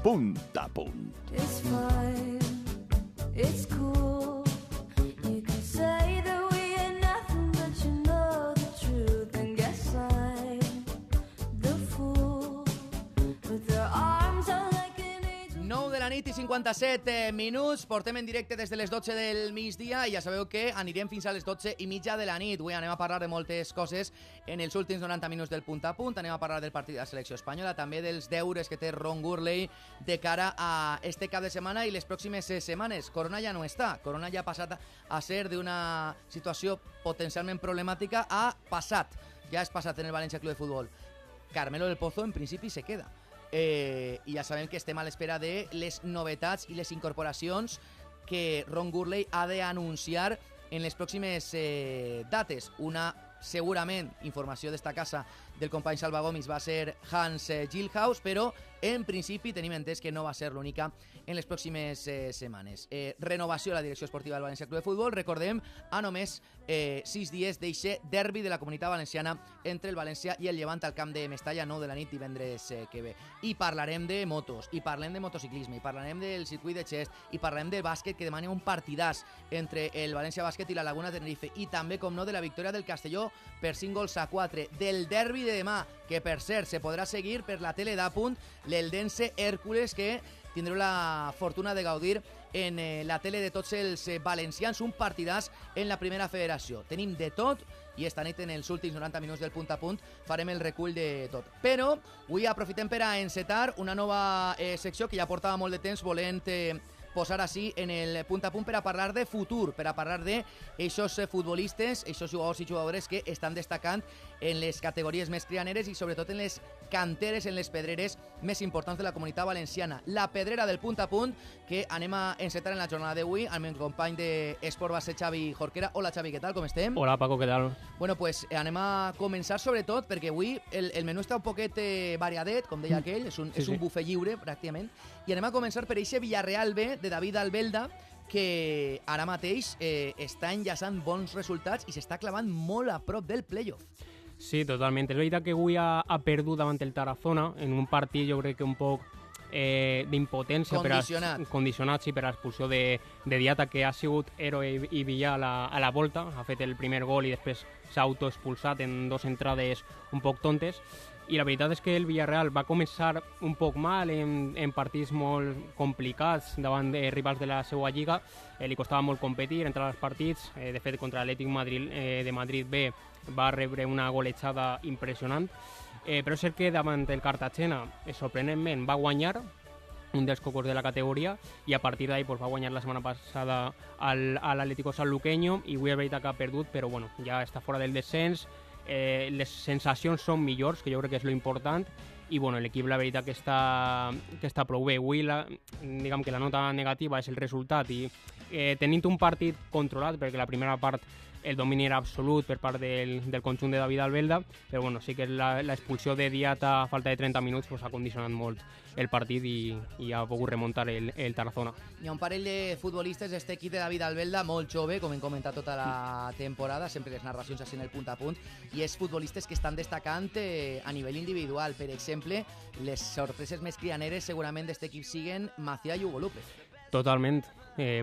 Punta a Punt. It's fine, it's cool. You can say that we ain't nothing, but you know the truth. And guess I'm the fool with their arms out like an angel. 9 de la nit i 57 minuts. Portem en directe des de les 12 del migdia i ja sabeu que anirem fins a les 12 i mitja de la nit. Avui anem a parlar de moltes coses en els últims 90 minuts del punt a punt. Anem a parlar del partit de la selecció espanyola, també dels deures que té Ron Gurley de cara a este cap de setmana i les pròximes setmanes. Corona ja no està. Corona ja ha passat a ser d'una situació potencialment problemàtica a passat. Ja és passat en el València Club de Futbol. Carmelo del Pozo en principi se queda. I ja sabem que estem a l'espera de les novetats i les incorporacions que Ron Gurley ha d'anunciar en les pròximes dates. Una, segurament, informació d'esta casa del company Salva Gomis va ser Hans Gilhaus, però en principi tenim entès que no va ser l'única en les pròximes setmanes. Renovació a la direcció esportiva del València Club de Futbol. Recordem, a només 6 dies d'eixe derbi de la Comunitat Valenciana entre el València i el Llevant al camp de Mestalla, 9 de la nit, divendres que ve. I parlarem de motos, i parlem de motociclisme, i parlarem del circuit de Xest, i parlarem de bàsquet, que demana un partidàs entre el València Bàsquet i la Laguna Tenerife, i també, com no, de la victòria del Castelló per 5-4, del derbi de demà, que per cert se podrà seguir per la tele d'Apunt, l'Eldense Hèrcules, que tindreu la fortuna de gaudir en la tele de tots els valencians, un partidàs en la primera federació. Tenim de tot i esta nit, en els últims 90 minuts del punt a punt, farem el recull de tot. Però avui aprofitem per a encetar una nova secció que ja portava molt de temps volent posar així en el punt a punt per a parlar de futur, per a parlar de eixos futbolistes, eixos jugadors i jugadores que estan destacant en les categories més crianeres i sobretot en les canteres, en les pedreres més importants de la Comunitat Valenciana. La pedrera del punt a punt que anem a encetar en la jornada d'avui amb el company d'Esport Base, Xavi Jorquera. Hola, Xavi, què tal? Com estem? Hola, Paco, què tal? Bueno, pues anem a començar sobretot perquè avui el menú està un poquet variadet, com deia aquell, és un buffet lliure, pràcticament, i anem a començar per eixe Villarreal B de David Albelda, que ara mateix està enllaçant bons resultats i s'està clavant molt a prop del playoff. Sí, totalment. És veritat que avui ha perdut davant el Tarazona en un partit, jo crec que un poc d'impotència, condicionat, sí, per l'expulsió de Diata, que ha sigut héroe i villà a la volta, ha fet el primer gol i després s'ha autoexpulsat en dos entrades un poc tontes. I la veritat és que el Villarreal va començar un poc mal en partits molt complicats davant de rivals de la seva lliga. Li costava molt competir, entrar als partits. De fet, contra l'Atlètic de Madrid B va rebre una golejada impressionant. Però és cert que davant el Cartagena, sorprenentment, va guanyar un dels cocos de la categoria i a partir d'ahí va guanyar la setmana passada a l'Atlético Sanluqueño i avui és veritat que ha perdut, però bueno, ja està fora del descens. Les sensacions són millors, que jo crec que és lo important, i bueno, l'equip la veritat que està prou bé. Avui diguem que la nota negativa és el resultat i tenint un partit controlat, perquè la primera part el domini era absolut per part del conjunt de David Albelda, però bueno, sí que l'expulsió de Diata a falta de 30 minuts ha condicionat molt el partit i ha pogut remuntar el Tarazona. Hi ha un parell de futbolistes d'este equip de David Albelda, molt jove, com hem comentat tota la temporada, sempre les narracions així en el punt a punt, i és futbolistes que estan destacant a nivell individual. Per exemple, les sorpreses més crianeres segurament d'este equip siguen Macià i Hugo López. Totalment,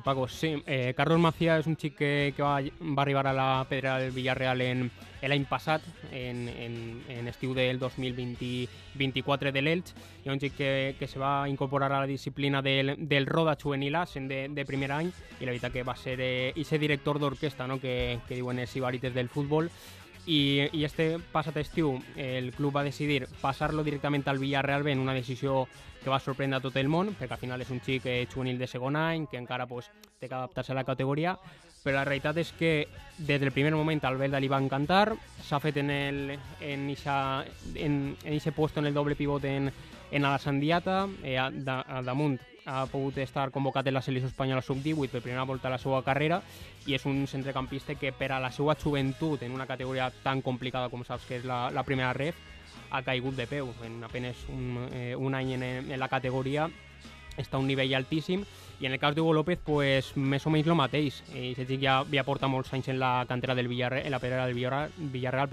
Paco, sí. Carlos Macià és un xic que va arribar a la pedrera del Villarreal l'any passat, en estiu del 2024 de l'Elx. Hi ha un xic que se va incorporar a la disciplina del Roda juvenil A, sent de primer any, i la veritat que va ser ese director d'orquestra, no? que diuen els ibarites del futbol. I este passat estiu el club va decidir passar-lo directament al Villarreal B en una decisió que va sorprendre a tot el món, perquè al final és un xic juvenil de segon any, que encara té que adaptar-se a la categoria, però la realitat és que des del primer moment al Albelda li va encantar, s'ha fet en eixe puesto en el doble pivot en Alassane Diata, a damunt ha pogut estar convocat en la selecció espanyola sub-18 per primera volta a la seva carrera i és un centrecampista que per a la seva joventut en una categoria tan complicada com saps que és la primera ref ha caigut de peu. En apenas un any en la categoria està a un nivell altíssim i en el cas d'Hugo López pues més o menys el mateix. Ja porta molts anys en la cantera del Villarreal, en la pedrera del Villarreal,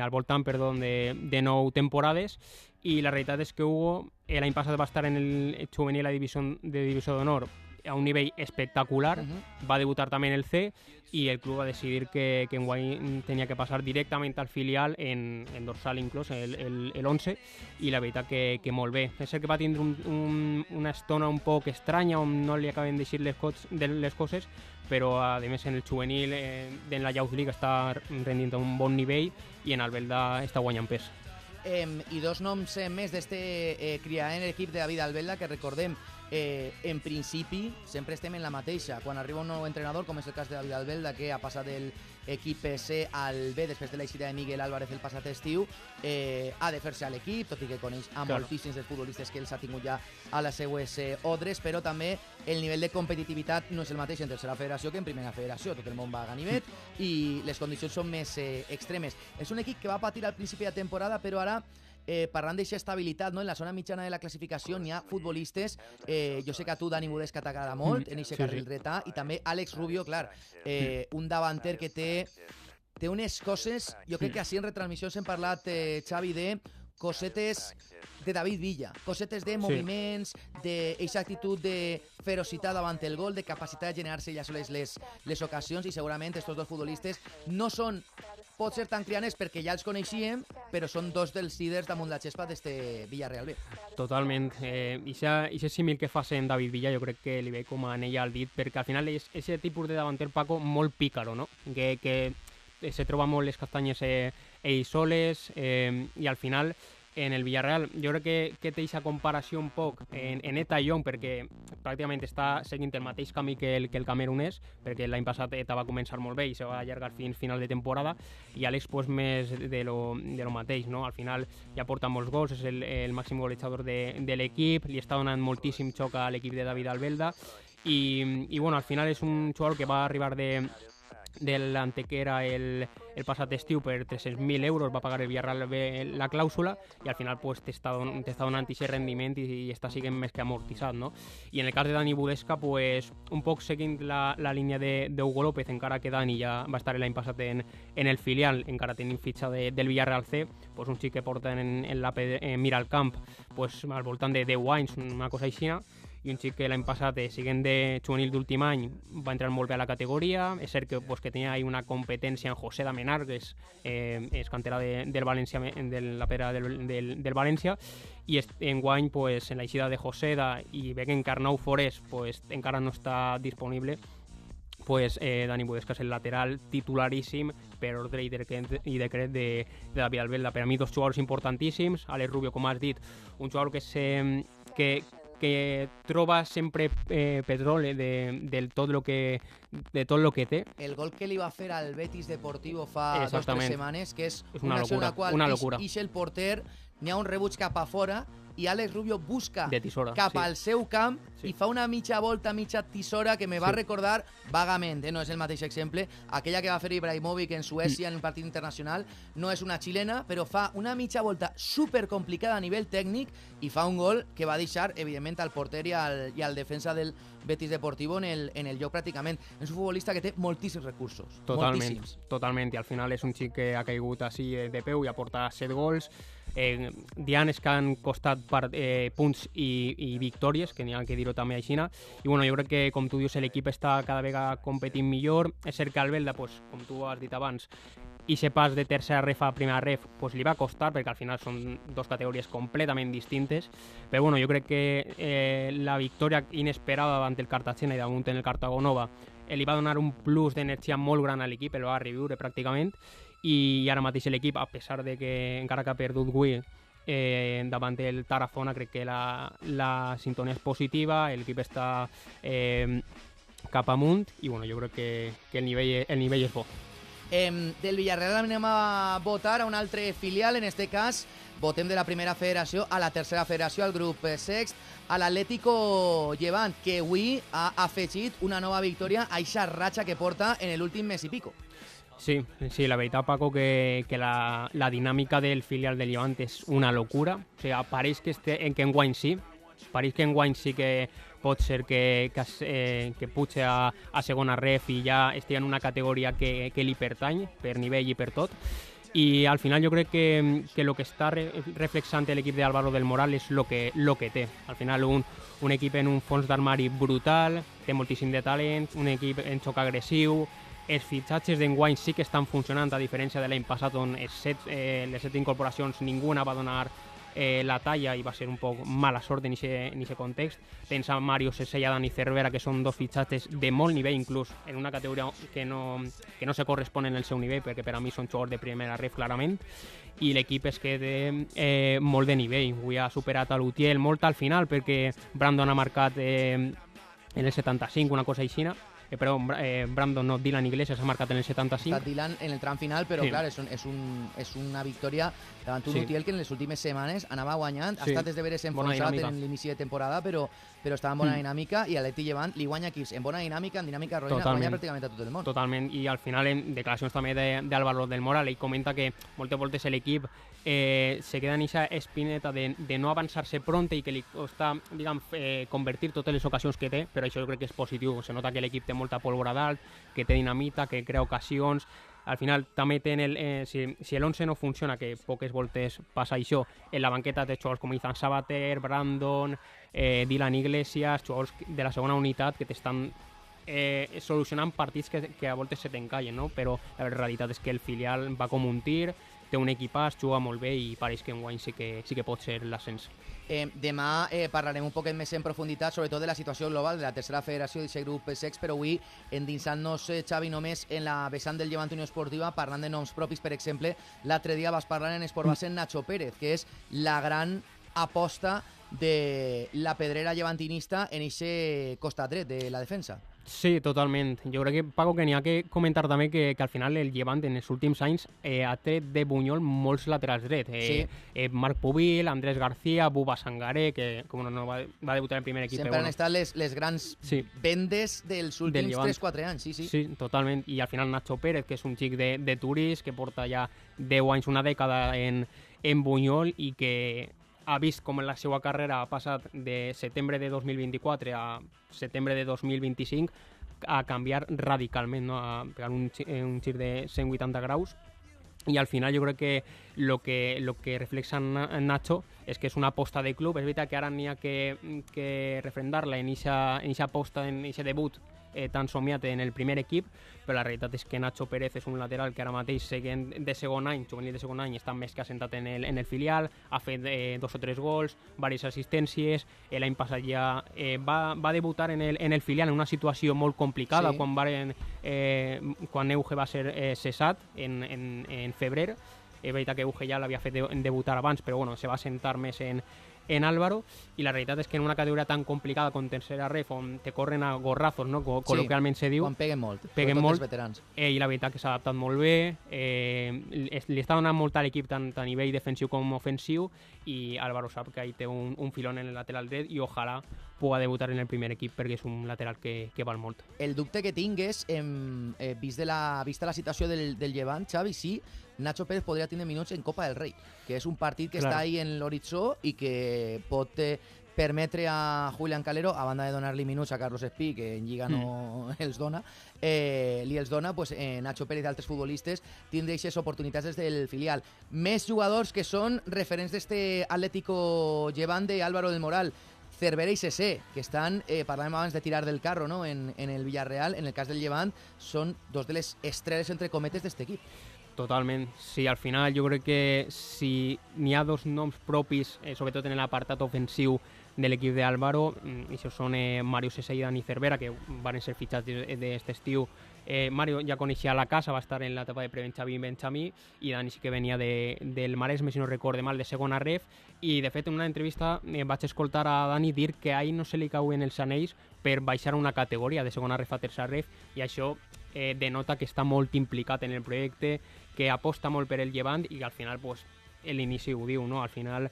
al voltant de 9 temporades i la realitat és que Hugo l'any passat va estar en el juvenil de divisió d'honor a un nivell espectacular, va debutar també en el C i el club va decidir que enguany tenia que passar directament al filial en dorsal inclòs, el 11, i la veritat que molt bé. És cert que va tindre una estona un poc estranya on no li acaben d'eixir les coses, però a més en el juvenil en la Youth League està rendint a un bon nivell i en Albelda està guanyant pes. I dos noms més d'este criar en l'equip de David Albelda, que recordem, en principi sempre estem en la mateixa. Quan arriba un nou entrenador, com és el cas de David Albelda, que ha passat de l'equip C al B després de l'eixida de Miguel Álvarez el passat estiu, ha de fer-se a l'equip, tot i que coneix a moltíssims dels futbolistes que els ha tingut ja a les seues ordres, però també el nivell de competitivitat no és el mateix en tercera federació que en primera federació. Tot el món va a ganivet i les condicions són més extremes. És un equip que va patir al principi de temporada, però ara parlant d'aquesta estabilitat, no? En la zona mitjana de la classificació n'hi ha futbolistes, jo sé que a tu Dani Budesca t'agrada molt en aquest carril dretà, i també Àlex Rubio, clar, un davanter que té unes coses, jo crec que així en retransmissions hem parlat, Xavi, de cosetes de David Villa, cosetes de moviments, d'aquesta actitud de ferocitat davant el gol, de capacitat de generar-se ja soles les ocasions, i segurament aquests dos futbolistes no són, pot ser tan crianers perquè ja els coneixíem, però són dos dels líders damunt la xespa d'este Villarreal B. Totalment. I aquest símil que fa en David Villa jo crec que li ve com a anella al dit, perquè al final és aquest tipus de davanter, Paco, molt pícaro, no? Que se troba molt les castanyes ell soles, i al final en el Villarreal jo crec que té aquesta comparació un poc en Eta Young, perquè pràcticament està seguint el mateix camí que el camerunès, perquè l'any passat Eta va començar molt bé i se va allargar fins final de temporada, i Àlex pues, més de lo mateix, no? Al final ja porta molts gols, és el màxim golejador de l'equip, li està donant moltíssim xoc a l'equip de David Albelda, i bueno, al final és un jugador que va arribar de l'Antequera el passat estiu per 300.000 euros, va pagar el Villarreal la clàusula, i al final pues, t'està donant aquest rendiment i està sent més que amortitzat, no? I en el cas de Dani Budesca, pues, un poc seguint la línia d'Hugo López, encara que Dani ja va estar l'any passat en el filial, encara tenint fitxa del Villarreal C, pues, un xic que porta mira al camp pues, al voltant de 10 anys, una cosa així, i un xic que l'any passat, siguent de juvenil d'últim any, va entrar molt bé a la categoria. És cert que tenia una competència en José Damenar, que és cantera del València, de la pera del València, i enguany, en l'eixida de José i ve que Encarnau Forés encara no està disponible, Dani Budesca és el lateral titularíssim per ordre i decret de David Albelda. Per a mi, dos jugadors importantíssims. Àlex Rubio, com has dit, un jugador que troba sempre petroli de tot el que té. El gol que li va fer al Betis Deportivo fa 2 o 3 setmanes, que és una locura. Ix el porter, n'hi ha un rebuig cap a fora, i Àlex Rubio busca cap al seu camp i fa una mitja volta, mitja tisora, que me va recordar vagament, no és el mateix exemple, aquella que va fer Ibrahimovic en Suècia en un partit internacional. No és una xilena, però fa una mitja volta supercomplicada a nivell tècnic i fa un gol que va deixar, evidentment, al porter i al defensa del Betis Deportivo en el lloc pràcticament. És un futbolista que té moltíssims recursos. Totalment, i al final és un xic que ha caigut així de peu i ha portat 7 gols. Dianes que han costat punts i victòries, que n'hi ha que dir-ho també així. I bueno, jo crec que, com tu dius, l'equip està cada vegada competint millor. És cert que Albelda, com tu has dit abans, i se pas de tercera ref a primera ref li va costar, perquè al final són dos categories completament distintes, però bueno, jo crec que la victòria inesperada davant el Cartagena i damunt en el Cartagonova li va donar un plus d'energia molt gran a l'equip, el va reviure pràcticament, i ara mateix l'equip, a pesar de que encara que ha perdut avui davant el Tarazona, crec que la sintonia és positiva, l'equip està cap amunt, i bueno, jo crec que el nivell és bo. Del Villarreal anem a votar a un altre filial, en este cas votem de la primera federació a la tercera federació, al grup sext, a l'Atlético Llevant, que avui ha afegit una nova victòria a aquesta ratxa que porta en l'últim mes i pico. Sí, la veritat, Paco, que la dinàmica del filial del Llevant és una locura. O sigui, pareix que enguany sí que pot ser que puja a segona ref i ja estigui en una categoria que li pertany per nivell i per tot. i al final jo crec que el que està reflexant l'equip d'Álvaro del Moral és el que té. Al final un equip en un fons d'armari brutal, té moltíssim de talent, un equip en xoc agressiu, els fitxatges d'enguany sí que estan funcionant, a diferència de l'any passat on les 7 incorporacions ninguna va donar la talla i va ser un poc mala sort en aquest context. Tens a Mario Sesella i Dani Cervera, que són dos fitxatges de molt nivell, inclús en una categoria que no se corresponen al seu nivell, perquè per a mi són jugadors de primera ref clarament, i l'equip es queda molt de nivell. Avui ha superat a l'Utiel molt al final, perquè Brandon ha marcat en el 75, una cosa així. Brandon no, Dylan Iglesias ha marcat en el 75. Està Dylan en el tram final, però clar, és una victòria davant un Utiel que en les últimes setmanes anava guanyant, ha estat des de veres enfonsat en l'inici de temporada, però estava en bona dinàmica, i l'Atleti Llevant li guanya equips en bona dinàmica, en dinàmica roïna, guanya pràcticament a tot el món. Totalment, i al final en declaracions també d'Álvaro del Moral, ell comenta que moltes voltes l'equip se queda en aquesta espineta de no avançar-se pronte i que li costa, convertir totes les ocasions que té, però això jo crec que és positiu, se nota que l'equip té molta pólvora dalt, que té dinamita, que crea ocasions. Al final també tenen si l'11 no funciona, que poques voltes passa això, en la banqueta té jugadors com Ethan Sabater, Brandon, Dylan Iglesias, jugadors de la segona unitat que t'estan solucionant partits que a voltes se t'encallen, no? Però la realitat és que el filial va com un tir, té un equipàs, juga molt bé i pareix que enguany sí que pot ser l'ascens. Demà parlarem un poquet més en profunditat, sobretot de la situació global de la tercera federació d'aquest grup sex, però avui endinsant-nos, Xavi, només en la vessant del Llevant Unió Esportiva, parlant de noms propis. Per exemple, l'altre dia vas parlar en Esport Base en Nacho Pérez, que és la gran aposta de la pedrera llevantinista en aquest costat dret de la defensa. Sí, totalment. Jo crec que, Paco, que n'hi ha que comentar també que al final el Llevant en els últims anys ha tret de bunyol molts laterals drets. Marc Pubil, Andrés García, Buba Sangaré, que no va debutar en primer equip. Sempre han estat les grans vendes dels últims 3-4 anys. Sí, totalment. I al final Nacho Pérez, que és un xic de Turís, que porta ja 10 anys, una dècada en bunyol, i que ha vist com la seva carrera ha passat de setembre de 2024 a setembre de 2025 a canviar radicalment, no? A pegar un gir de 180 graus. I al final jo crec que lo que reflexa Nacho és que és una aposta de club. És veritat que ara n'hi ha que refrendar-la en aquesta aposta, en aquest debut tan somiat en el primer equip, però la realitat és que Nacho Pérez és un lateral que ara mateix, seguint de segon any, juvenil de segon any, està més que assentat en el filial, ha fet 2 o 3 gols, diverses assistències. L'any passat ja va debutar en el filial en una situació molt complicada, quan Euge va ser cessat en febrer. És veritat que Euge ja l'havia fet debutar abans, però bueno, se va assentar més en Álvaro, i la realitat és que en una categoria tan complicada com tercera ref, on te corren a gorrazos, no? Col·loquialment se diu, quan peguen molt, els veterans. I la veritat que s'ha adaptat molt bé, li està donant molt a l'equip tant a nivell defensiu com ofensiu, i Álvaro sap que ahí té un filón en el lateral dret i ojalà pugui debutar en el primer equip, perquè és un lateral que val molt. El dubte que tinc és, vista la situació del Llevant, Xavi, sí, Nacho Pérez podria tenir minuts en Copa del Rei, que és un partit que està ahí en l'horitzó i que pot permetre a Julián Calero, a banda de donar-li minuts a Carlos Espí, que en Lliga no els dona, pues, Nacho Pérez i altres futbolistes tindre aquestes oportunitats des del filial. Més jugadors que són referents d'este Atlético Llevant de Álvaro del Moral, Cervera i Cesé, que estan, parlàvem abans de tirar del carro, no? En el Villarreal. En el cas del Llevant, són dos de les estrelles, entre cometes, d'este equip. Totalment. Sí, al final jo crec que si n'hi ha dos noms propis, sobretot en l'apartat ofensiu de l'equip d'Álvaro, i això són Mario Sesella i Dani Cervera, que van ser fitxats d'aquest estiu. Mario ja coneixia la casa, va estar en l'etapa de pre-Benjamí i Benjamí, i Dani sí que venia del Maresme, si no recorde mal, de segona ref, i de fet en una entrevista vaig escoltar a Dani dir que a ell no se li cauen els anells per baixar una categoria de segona ref a tercera ref, i això denota que està molt implicat en el projecte, que aposta molt per el Llevant, i al final pues, l'inici ho diu, no? Al final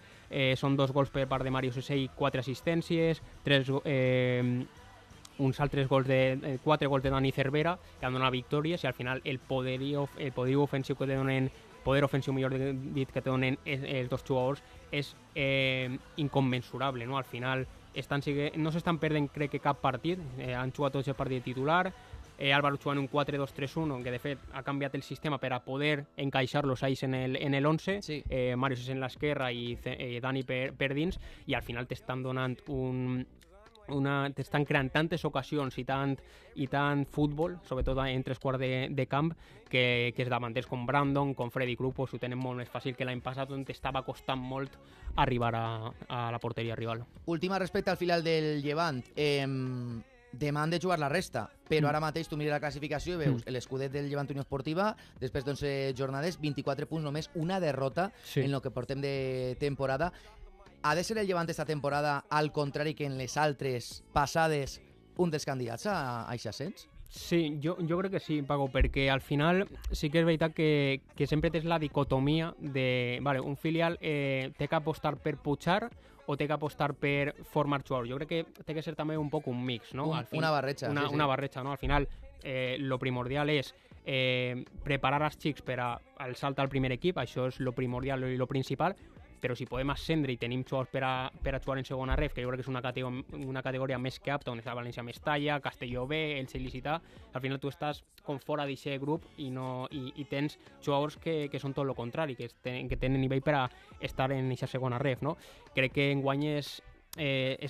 són 2 gols per part de Mario Sesé i 4 assistències, uns altres gols 4 gols de Dani Cervera, que han donat victòries, i al final el poderiu ofensiu que te donen, poder ofensiu millor dit, que te donen els dos jugadors és incommensurable, no? Al final no s'estan perdent, crec que cap partit, han jugat tots el partit titular, Álvaro juga en un 4-2-3-1, que de fet ha canviat el sistema per a poder encaixar los ais en el 11, sí. Màrius és en l'esquerra i Dani per dins, i al final t'estan donant t'estan creant tantes ocasions i tant futbol, sobretot en tres quarts de camp, que els davanters com Brandon, com Freddy Krupp ho tenen molt més fàcil que l'any passat, on t'estava costant molt arribar a la porteria rival. Última respecte al final del Llevant. Demà han de jugar la resta, però ara mateix tu mires la classificació i veus l'escudet del Llevant Unió Esportiva, després d'11 jornades, 24 punts, només una derrota en el que portem de temporada. Ha de ser el Llevant esta temporada, al contrari que en les altres passades, un dels candidats a aquest ascens? Sí, jo crec que sí, Paco, perquè al final sí que és veritat que sempre tens la dicotomia de, vale, un filial té que apostar per pujar o té que apostar per formar jugadors. Jo crec que té que ser també un poc un mix, no? Una barreja. Una barreja, no? Al final, lo primordial és preparar els xics per al salt al primer equip, això és lo primordial i lo principal, però si podem ascendre i tenim jugadors per a jugar en segona ref, que jo crec que és una categoria més que apta, on està València Mestalla, Castelló B, el Ilicità, al final tu estàs com fora d'aquest grup i tens jugadors que són tot el contrari, que tenen nivell per a estar en aquesta segona ref, no? Crec que enguany és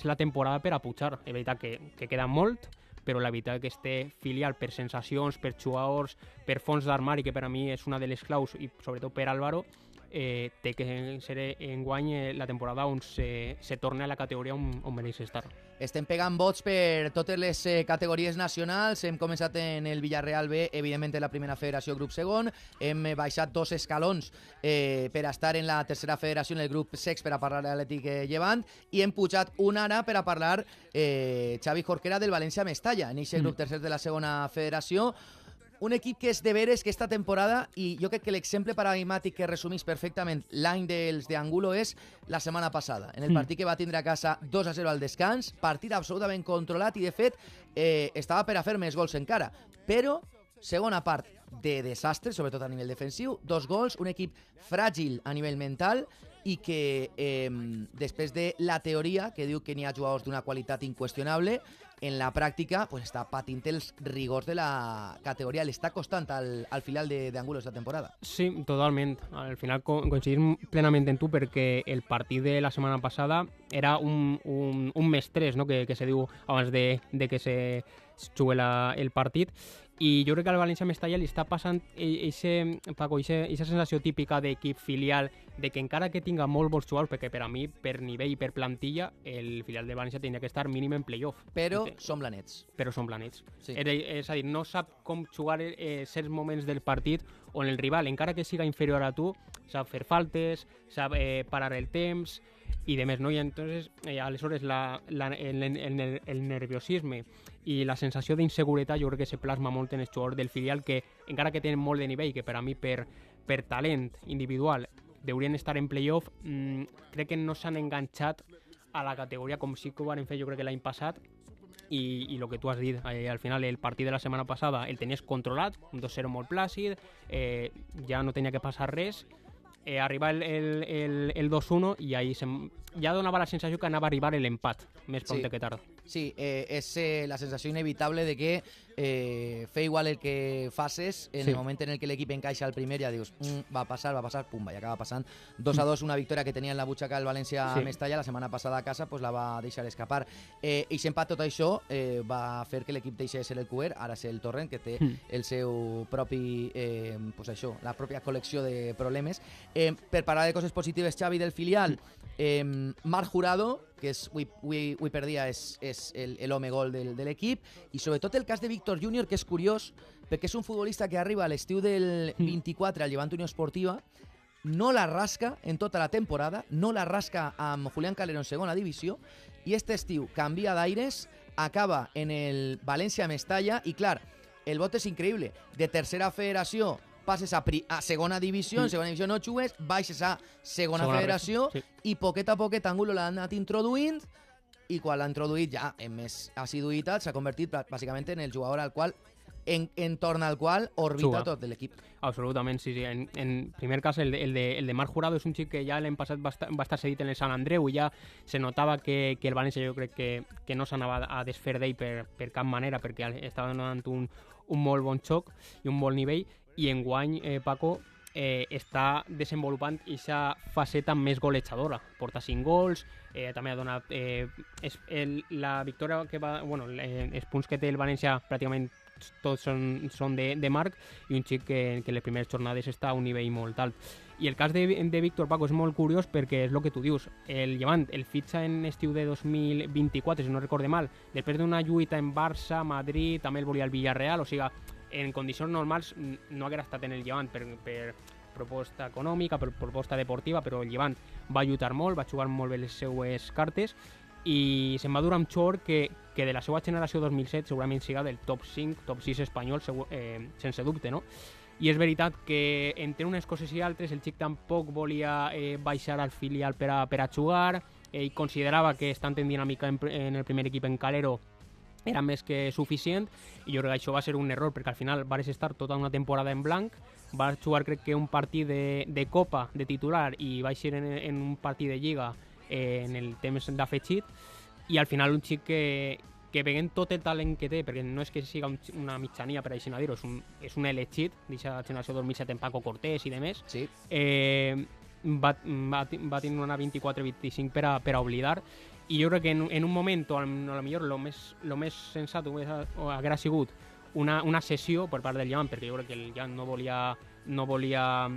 la temporada per a pujar. És veritat que queda molt, però la veritat que este filial per sensacions, per jugadors, per fons d'armari, que per a mi és una de les claus, i sobretot per Álvaro, té que ser enguany la temporada on se torna a la categoria on mereix estar. Estem pegant vots per totes les categories nacionals. Hem començat en el Villarreal B, evidentment en la primera federació, grup segon. Hem baixat 2 escalons per estar en la tercera federació, en el grup sex, per a parlar de l'Atlètic Llevant, i hem pujat una ara per a parlar Xavi Jorquera del València Mestalla, en aquest grup tercer de la segona federació. Un equip que és de veres que esta temporada, i jo crec que l'exemple paradigmàtic que resumís perfectament l'any dels d'Angulo és la setmana passada, en el partit que va tindre a casa 2-0 al descans, partit absolutament controlat i de fet estava per a fer més gols encara, però segona part de desastre, sobretot a nivell defensiu, 2 gols, un equip fràgil a nivell mental i que després de la teoria que diu que n'hi ha jugadors d'una qualitat inqüestionable, en la pràctica pues està patint els rigors de la categoria. L'està costant al final d'Angulo esta temporada. Sí, totalment. Al final coincidim plenament en tu, perquè el partit de la setmana passada era un més 3, no? que se diu abans de que se jugui el partit. I jo crec que al València Mestalla li està passant aquesta sensació típica d'equip filial, de que encara que tinga molt bons jugadors, perquè per a mi, per nivell i per plantilla, el filial de València tindria que estar mínim en playoff. Però són blanets. Sí. És a dir, no sap com jugar certs moments del partit on el rival, encara que siga inferior a tu, sap fer faltes, sap parar el temps i de més, no? I entonces, aleshores el nerviosisme i la sensació d'inseguretat jo crec que se plasma molt en els jugadors del filial, que encara que tenen molt de nivell, que per a mi per talent individual deurien estar en playoff, crec que no s'han enganxat a la categoria com sí que ho van fer jo crec que l'any passat. I el que tu has dit, al final el partit de la setmana passada el tenies controlat, un 2-0 molt plàcid, ja no tenia que passar res, arribar el 2-1 i ahí ja donava la sensació que anava a arribar l'empat, més pront que tard. Sí, és la sensació inevitable de que fer igual el que faces en el moment en el que l'equip encaixa al primer, ja dius, va passar, pum, i acaba passant. 2-2, una victòria que tenia en la butxaca el València Mestalla, la setmana passada a casa pues la va deixar escapar. I s'empat tot això va fer que l'equip deixés ser el Cuer, ara és el Torrent, que té el seu propi, pues això, la pròpia col·lecció de problemes. Per parlar de coses positives, Xavi, del filial, Marc Jurado, que avui per dia és l'home gol de l'equip, i sobretot el cas de Víctor Júnior, que és curiós, perquè és un futbolista que arriba a l'estiu del 24 al Llevant Unió Esportiva, no la rasca en tota la temporada, no la rasca amb Julián Calero en segona divisió, i este estiu canvia d'aires, acaba en el València Mestalla, i clar, el vot és increïble, de tercera federació passes a segona divisió, en segona divisió no jugues, baixes a segona federació, i poquet a poquet Angulo l'ha anat introduint, i quan l'ha introduït ja amb més assiduïtat s'ha convertit bàsicament en el jugador al qual entorn al qual orbita tot l'equip. Absolutament, sí. En primer cas, el de Marc Jurado és un xic que ja l'any passat va estar cedit en el Sant Andreu i ja se notava que el València jo crec que no s'anava a desfer d'ell per cap manera, perquè estava donant un molt bon xoc i un bon nivell, i enguany Paco està desenvolupant aquesta faceta més golejadora. Porta 5 gols, també ha donat la victòria que va... Bueno, els punts que té el València pràcticament tots són de Marc, i un xic que les primeres jornades està a un nivell molt alt. I el cas de Víctor, Paco, és molt curiós perquè és el que tu dius, el Llevant el fitxa en estiu de 2024, si no recorde mal, després d'una lluita en Barça, Madrid, també el volia el Villarreal, o sigui, en condicions normals no haguera estat en el Llevant per proposta econòmica, per proposta deportiva, però el Llevant va lluitar molt, va jugar molt bé les seues cartes, i se'n va dur amb Chor que de la seva generació 2007 segurament siga del top 5, top 6 espanyol sense dubte, no? I és veritat que entre unes coses i altres el xic tampoc volia baixar al filial per a jugar, ell considerava que estant en dinàmica en el primer equip en Calero era més que suficient, i jo crec que això va ser un error perquè al final vas estar tota una temporada en blanc, vas jugar crec que un partit de Copa de titular i vas ser en un partit de Lliga en el temps d'afegit, i al final un xic que veient tot el talent que té, perquè no és que siga una mitjania per així dir-ho, és un elegit d'aquesta generació 2007 en Paco Cortés i demés, sí. Va tenir una 24-25 per a oblidar, i jo crec que en un moment, o a lo millor lo més sensat haguera sigut una sessió per part del Llevant, perquè jo crec que el Llevant no volia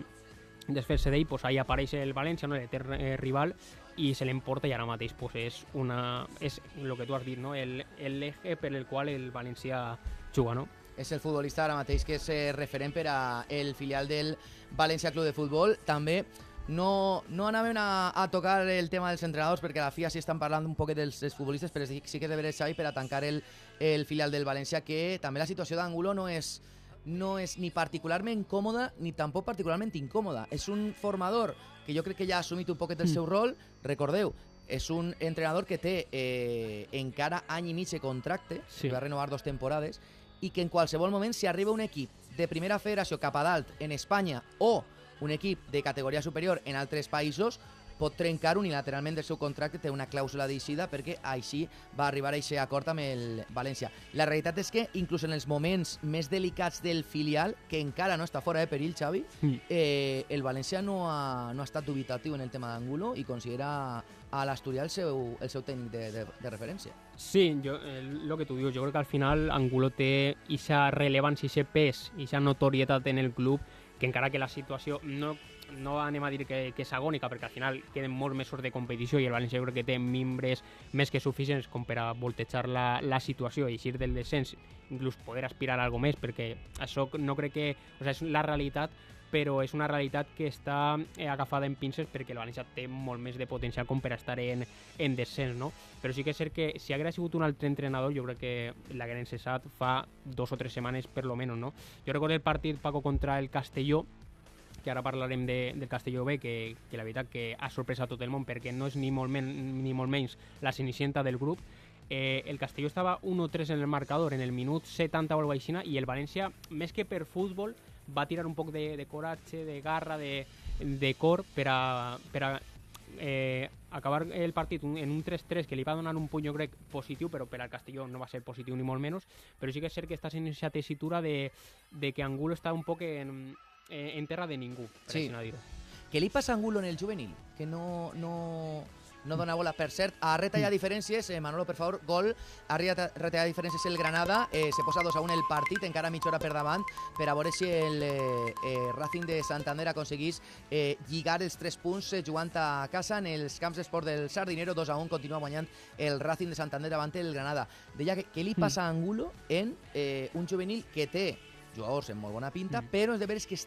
desfer-se d'ell, pues ahí apareix el València, no, l'etern rival, i se l'emporta, i ara mateix pues, és el que tu has dit, no? L'eje per el qual el València juga, no? És el futbolista ara mateix que és referent per a el filial del València Club de Futbol. També no anàvem a tocar el tema dels entrenadors, perquè a la FIA sí estan parlant un poquet dels futbolistes, però sí que és de veres, Xavi, per a tancar el filial del València, que també la situació d'Angulo no és ni particularment còmoda ni tampoc particularment incòmoda. És un formador que jo crec que ja ha assumit un poquet el seu rol. Recordeu, és un entrenador que té encara any i mig de contracte, sí. Que va renovar 2 temporades, i que en qualsevol moment, si arriba un equip de primera federació cap a dalt en Espanya o un equip de categoria superior en altres països, pot trencar unilateralment del seu contracte, té una clàusula d'eixida, perquè així va arribar a aquest acord amb el València. La realitat és que, inclús en els moments més delicats del filial, que encara no està fora de perill, Xavi, el València no ha estat dubitatiu en el tema d'Angulo i considera a l'Asturià el seu tècnic de referència. Sí, el que tu dius, jo crec que al final Angulo té aquesta rellevància, aquest pes, aquesta notorietat en el club, que encara que la situació no anem a dir que és agònica, perquè al final queden molts mesos de competició i el València jo crec que té membres més que suficients com per a voltejar la situació i eixir del descens, inclús poder aspirar a alguna més, perquè això no crec que... O sigui, és la realitat, però és una realitat que està agafada en pinces perquè el València té molt més de potencial com per a estar en descens, no? Però sí que és cert que si hagués sigut un altre entrenador, jo crec que l'hagueren cessat fa 2 o 3 setmanes per lo menos, no? Jo recordo el partit, Paco, contra el Castelló, que ara parlarem del Castelló B, que la veritat que ha sorprès a tot el món, perquè no és ni molt menys la cenicienta del grup. El Castelló estava 1-3 en el marcador en el minut 70 o alguna cosa així, i el València, més que per futbol, va tirar un poc de coratge, de garra, de cor per a acabar el partit en un 3-3 que li va donar un puny, jo crec, positiu, però per al Castelló no va ser positiu ni molt menys, però sí que és cert que estàs en aquesta tessitura de que Angulo està un poc en terra de ningú, per sí. Dir-ho. Què li passa a Angulo en el juvenil? Que no dona bola. Per cert, ha retallat diferències, Manolo, per favor, gol, ha retallat diferències el Granada, se posa 2-1 el partit, encara mitja hora per davant, per a veure si el Racing de Santander aconseguís lligar els 3 punts jugant a casa en els camps d'esport del Sardinero. 2-1, continua guanyant el Racing de Santander davant el Granada. Deia que què li passa a Angulo en un juvenil que té jugadors amb molt bona pinta, però és de veres que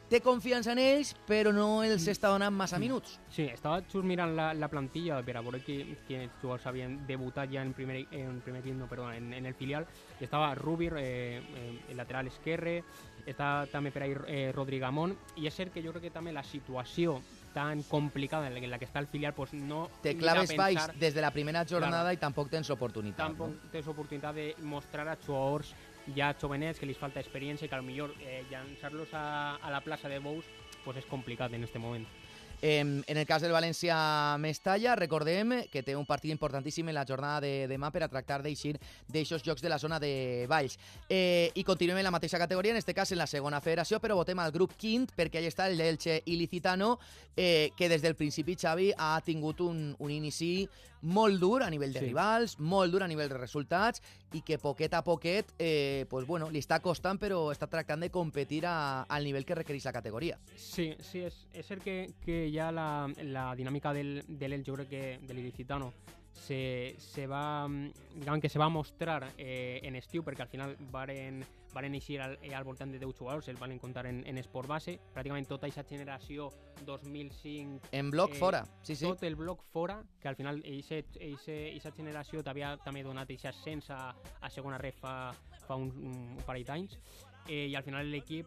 té confiança en ells, però no els està donant massa minuts. Sí, estava just mirant la plantilla per a veure quins jugadors havien debutat ja en primer equip, no, perdó, en el filial. Estava Rubir, el lateral esquerre, està també per ahí Rodrigamón, i és cert que jo crec que també la situació tan complicada en la que està el filial, pues no... Te claves baix des de la primera jornada, claro, i tampoc tens oportunitat. Tampoc tens oportunitat de mostrar a jugadors ja jovenets que li falta experiència i que potser llançar-los a la plaça de Bous pues és complicat en este moment. En el cas del València-Mestalla, recordem que té un partit importantíssim en la jornada de demà per a tractar d'eixir d'aixòs jocs de la zona de Valls. I continuem en la mateixa categoria, en aquest cas en la segona federació, però votem al grup quint, perquè allà està el Elche Ilicitano, que des del principi, Xavi, ha tingut un inici molt dur a nivell de rivals, molt dur a nivell de resultats, i que poquet a poquet pues bueno, li està costant, però està tractant de competir al nivell que requereix la categoria. Sí, és cert que ja la dinàmica del Elche, jo crec que de l'Ilicitano, se va mostrar en estiu, perquè al final varen eixir al voltant de 10 jugadors, el van comptar en esport base, pràcticament tota aquesta generació 2005... En bloc fora, sí. Tot el bloc fora, que al final aquesta generació també donat aquest ascens a segona ref fa un parell d'anys, i al final l'equip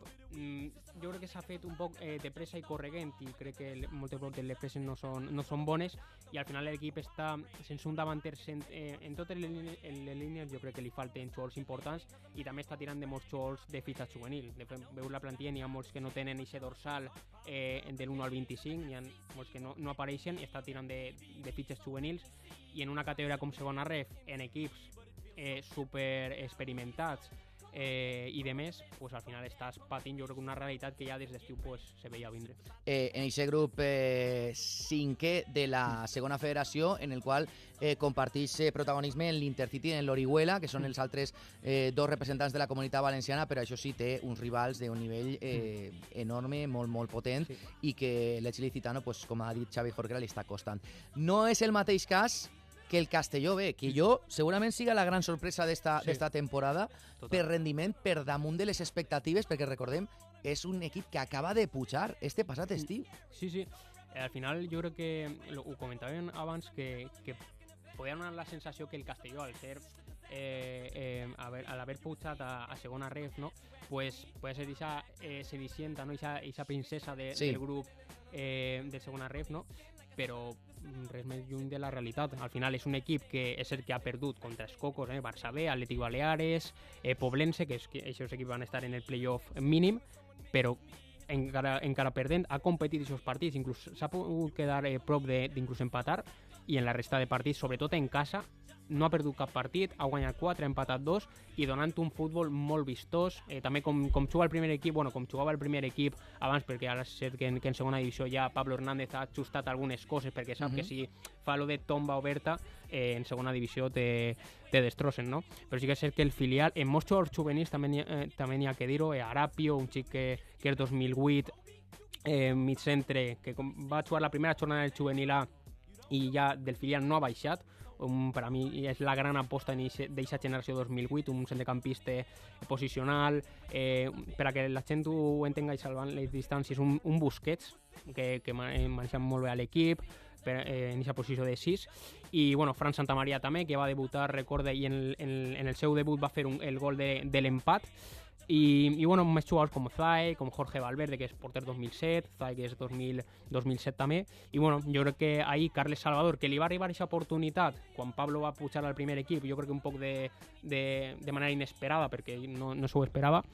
jo crec que s'ha fet un poc de pressa i corregent, i crec que moltes vegades les presses no són bones, i al final l'equip està sense un davanter en totes les línies. Jo crec que li falten jugadors importants, i també està tirant de molts jugadors de fitxatge juvenil. Veus la plantilla, n'hi ha molts que no tenen aquest dorsal del 1 al 25, n'hi ha molts que no apareixen, i està tirant de fitxes juvenils, i en una categoria com segona ref, en equips super experimentats i de més, pues al final estàs patint, jo crec, una realitat que ja des d'estiu pues, se veia vindre. En aquest grup cinquè de la segona federació, en el qual comparteix protagonisme en l'Intercity i en l'Orihuela, que són els altres dos representants de la comunitat valenciana, però això sí té uns rivals d'un nivell enorme, molt potent, i que l'Elche Ilicitano, pues, com ha dit Xavi Jorquera, li està costant. No és el mateix cas que el Castelló B, que jo segurament siga la gran sorpresa d'esta temporada, per rendiment, per damunt de les expectatives, perquè recordem, és un equip que acaba de pujar este passat estiu. Sí. Al final jo crec que, ho comentàvem abans, que podia donar la sensació que el Castelló, al ser al haver pujat a segona ref, no, pues puede ser esa sedicienta, no, esa princesa del grup de segona ref, no, però res més lluny de la realitat. Al final és un equip que és el que ha perdut contra els Cocos, Barça B, Atlètic Baleares, Poblense, que aquests equips van estar en el playoff mínim, però encara perdent, ha competit aquests partits, inclús s'ha pogut quedar prop d'inclús empatar, i en la resta de partits, sobretot en casa, no ha perdut cap partit, ha guanyat 4, ha empatat 2, i donant un futbol molt vistós, també com juga el primer equip, com jugava el primer equip abans, perquè ara és cert que en segona divisió ja Pablo Hernández ha ajustat algunes coses, perquè sap que si fa lo de tomba oberta, en segona divisió te destrossen, no? Però sí que és cert que el filial, en molts jugadors juvenils també n'hi ha que dir-ho, Arapio, un xic que és 2008, mig centre, que va jugar la primera jornada del juvenil A i ja del filial no ha baixat. Per a mi és la gran aposta d'aquesta generació 2008, un centrecampista posicional, per a que la gent ho entenga i salvant les distàncies, un Busquets que maneja molt bé a l'equip en aquesta posició de 6, i Fran Santamaria també, que va debutar, recorde, i en el seu debut va fer el gol de l'empat. I més jugadors com Zay, com Jorge Valverde, que és porter 2007, Zay, que és 2007 també, i jo crec que ahir Carles Salvador, que li va arribar aquesta oportunitat quan Pablo va pujar al primer equip, jo crec que un poc de manera inesperada, perquè no s'ho esperava,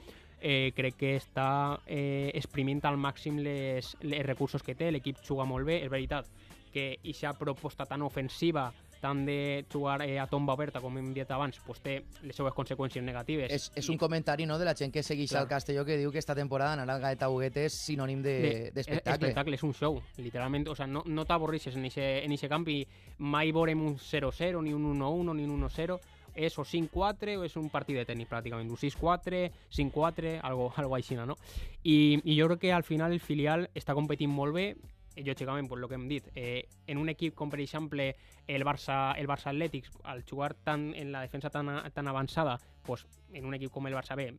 crec que està exprimint al màxim els recursos que té, l'equip juga molt bé, és veritat que aquesta proposta tan ofensiva, tant de jugar a tomba oberta, com hem dit abans, pues té les seves conseqüències negatives. És un comentari, no, de la gent que segueix al Castelló, que diu que esta temporada anar al Gaeta Huguet és sinònim d'espectacle. Espectacle, és un show, literalment. O sea, no t'avorreixes en aquest camp, i mai veurem un 0-0, ni un 1-1, ni un 1-0. És o 5-4 o és un partit de tenis, pràcticament. Un 6-4, 5-4, algo així, no? I jo crec que al final el filial està competint molt bé, lògicament, per el que hem dit, en un equip com, per exemple, el Barça Atlètics, al jugar en la defensa tan avançada, pues, en un equip com el Barça B,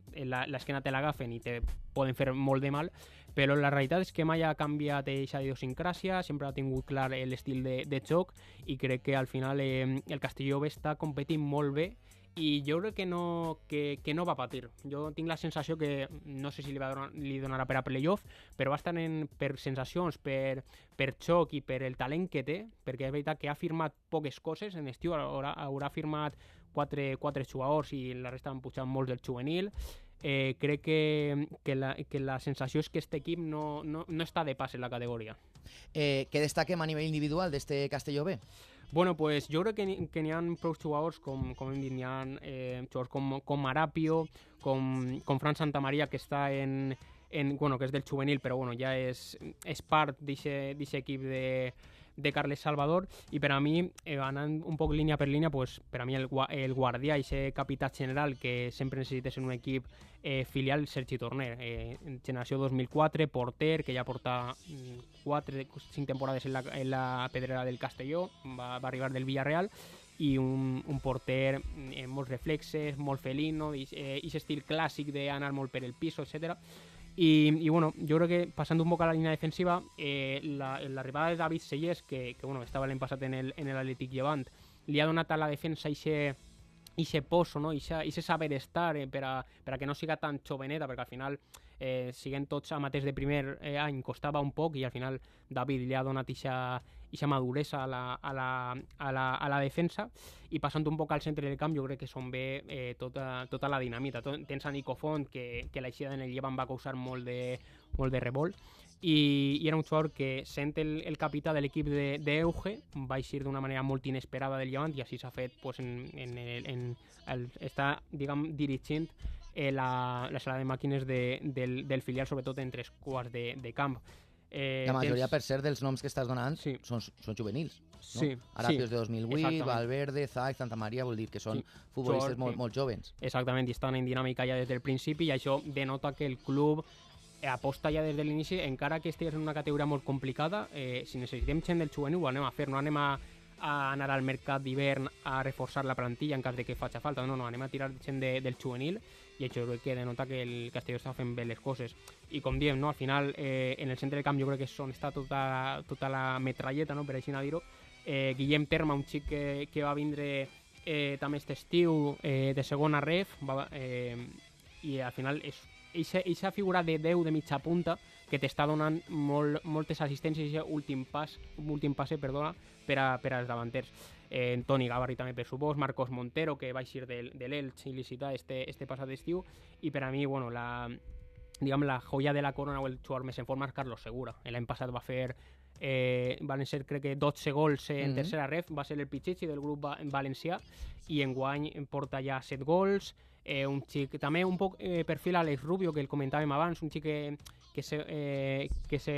l'esquena te l'agafen i te poden fer molt de mal, però la realitat és que mai ha canviat aquesta idiosincràsia, sempre ha tingut clar l'estil de joc, i crec que al final el Castelló B està competint molt bé, i jo crec que no va patir. Jo tinc la sensació que, no sé si li donarà per a playoff, però va estar per sensacions, per xoc i per el talent que té, perquè és veritat que ha firmat poques coses en estiu, haurà firmat quatre jugadors i la resta han pujat molts del juvenil. Crec que la sensació és que aquest equip no està de pas en la categoria. Què destaquem a nivell individual d'este Castelló B? Bueno, pues jo crec que n'hi ha prou jugadors, com hem dit, n'hi ha jugadors com Arapio, com Fran Santamaria, que està bueno, que és del juvenil, però bueno, ja és part d'aquest equip de Carles Salvador, i per a mi, anant un poc línia per línia, pues, per a mi el guardià i aquest capità general que sempre necessites en un equip filial, Sergi Torner, generació 2004, porter, que ja porta 4-5 temporades en la pedrera del Castelló, va arribar del Villarreal, i un porter amb molts reflexes, molt felino, i aquest estil clàssic d'anar molt per el piso, etc. I bueno, jo crec que passant un poc a la línia defensiva, l'arribada de David Sellers, que bueno, estava l'any passat en l'Atlètic Llevant, li ha donat a la defensa ixe poso, no? Ixe saber estar per a que no siga tan joveneta, perquè al final, siguent tots amateurs de primer any, costava un poc, i al final David li ha donat ixa maduresa a la defensa. I passant un poc al centre del camp, jo crec que són bé tota la dinamita. Tens a Nico Font, que l'aixida en el Llevant va causar molt de revolt, i era un jugador que, sent el capità de l'equip d'Euge, va eixir d'una manera molt inesperada del Llevant, i així s'ha fet, pues, està, diguem, dirigint la sala de màquines del filial, sobretot en 3 quarts de camp. La majoria, per cert, dels noms que estàs donant són juvenils, no? Sí. Arapios de 2008, Valverde, Zach, Santamaria, vol dir que són futbolistes molt jovens. Exactament, i estan en dinàmica ja des del principi, i això denota que el club aposta ja des de l'inici, encara que estigués en una categoria molt complicada. Si necessitem gent del juvenil, ho anem a fer, no anem a anar al mercat d'hivern a reforçar la plantilla en cas de que faci falta, no, anem a tirar gent del juvenil, i això crec que denota que el Castelló està fent bé les coses. I com diem, no, al final, en el centre del camp jo crec que és on està tota la metralleta, no, per així dir-ho. Guillem Terma, un xic que va vindre també aquest estiu de segona ref, i al final és eixa figura de 10 de mitja punta que t'està donant moltes assistències, i últim passe per als davanters. Toni Gavarri també, per supost, Marcos Montero, que va eixir de l'Elx i licitar este passat estiu, i per a mi, bueno, la joia de la corona o el jugador més en forma és Carlos Segura. L'any passat van ser, crec que, 12 gols en tercera ref, va ser el pitxitxi del grup valencià, i enguany porta ja 7 gols. Un xic, també un poc perfil Alex Rubio, que el comentàvem abans, un xic que se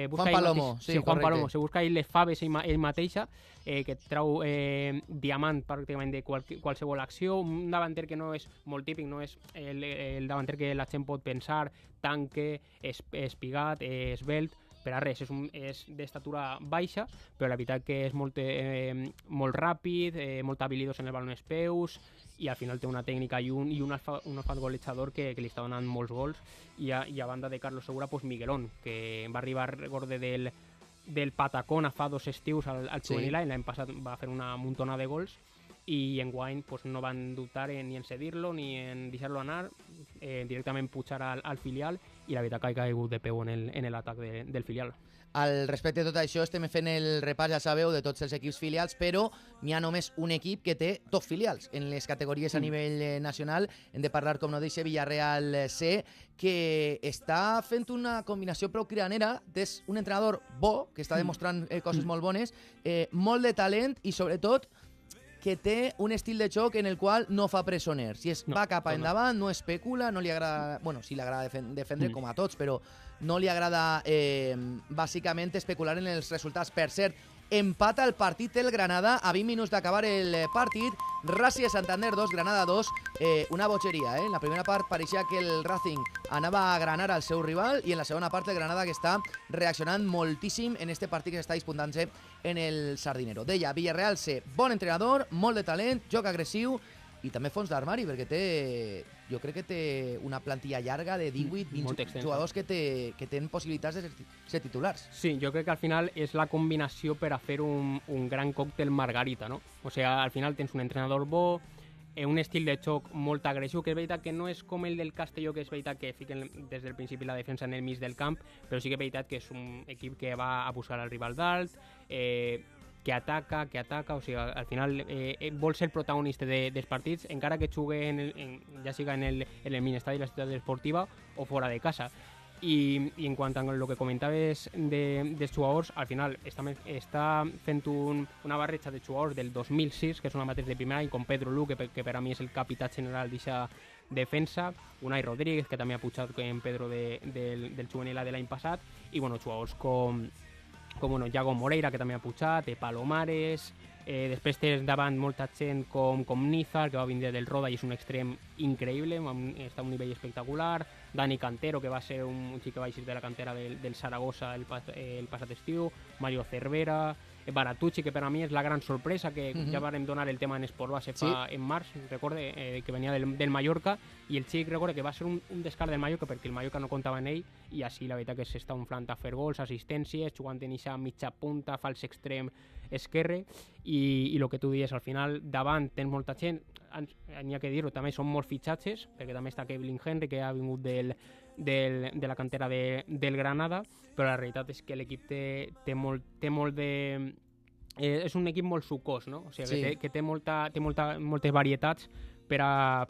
busca Juan Palomo, Juan Palomo, se busca les faves ell mateixa, que trau diamant pràcticament de qualsevol acció, un davanter que no és molt típic, no és el davanter que la gent pot pensar, tanque, espigat, esvelt, per a res, és d'estatura baixa, però la veritat que és molt ràpid, molt habilidós en el baló als peus, i al final té una tècnica i un afat golejador que li està donant molts gols. I a banda de Carlos Segura, pues Miguelón, que va arribar, recorde, del Patacón fa 2 estius al juvenil, i l'any passat va fer una muntona de gols, i enguany pues, no van dubtar ni en cedir-lo ni en deixar-lo anar, directament pujar al filial, i la veritat que ha caigut de peu en l'atac del filial. Al respecte de tot això, estem fent el repàs, ja sabeu, de tots els equips filials, però n'hi ha només un equip que té 2 filials en les categories a nivell nacional. Hem de parlar, com no deixa, Villarreal C, que està fent una combinació prou cridanera. És un entrenador bo, que està demostrant coses molt bones, molt de talent, i sobretot que té un estil de joc en el qual no fa presoners. Si va cap endavant, no especula, no li agrada... Bueno, sí li agrada defendre com a tots, però no li agrada bàsicament especular en els resultats. Per cert, empata el partit el Granada a 20 minuts d'acabar el partit. Racing Santander 2, Granada 2. Una bogeria, En la primera part pareixia que el Racing anava a granar al seu rival, i en la segona part el Granada, que està reaccionant moltíssim en este partit que està disputant-se en el Sardinero. Deia, Villarreal C, bon entrenador, molt de talent, joc agressiu, i també fons d'armari, perquè jo crec que té una plantilla llarga de 18-20 jugadors que tenen possibilitats de ser titulars. Sí, jo crec que al final és la combinació per a fer un gran còctel margarita, no? O sigui, al final tens un entrenador bo, un estil de xoc molt agressiu, que és veritat que no és com el del Castelló, que és veritat que fiquen des del principi la defensa en el mig del camp, però sí que és veritat que és un equip que va a buscar al rival dalt, que ataca, o sigui, al final vol ser protagonista dels partits, encara que jugui ja siga en el mini-estadi de la ciutat esportiva o fora de casa. I en quant a lo que comentaves dels jugadors, al final està fent una barreja de jugadors del 2006, que són amateurs de primer any, com Pedro Lu, que per a mi és el capità general d'aquesta defensa, Unai Rodríguez, que també ha pujat en Pedro del juvenil de l'any passat, i jugadors com Yago Moreira, que també ha pujat, Palomares. Després tens davant molta gent com Nízar, que va vindre del Roda i és un extrem increïble, està a un nivell espectacular. Dani Cantero, que va ser un xic que va eixir de la cantera del Saragossa el passat estiu. Mario Cervera. Baratucci, que per a mi és la gran sorpresa, que ja vàrem donar el tema en Esport Base en març, recorde, que venia del Mallorca, i el xic recorde que va ser un descart del Mallorca perquè el Mallorca no comptava en ell, i així la veritat que s'està inflant a fer gols, assistències, jugant en eixa mitja punta, fals extrem esquerre, i el que tu dius, al final davant tens molta gent, n'hi ha que dir-ho, també són molts fitxatges, perquè també està Kevin Henry, que ha vingut de la cantera del Granada, però la realitat és que l'equip té molt de... és un equip molt sucós, no? O sigui, que té moltes varietats per a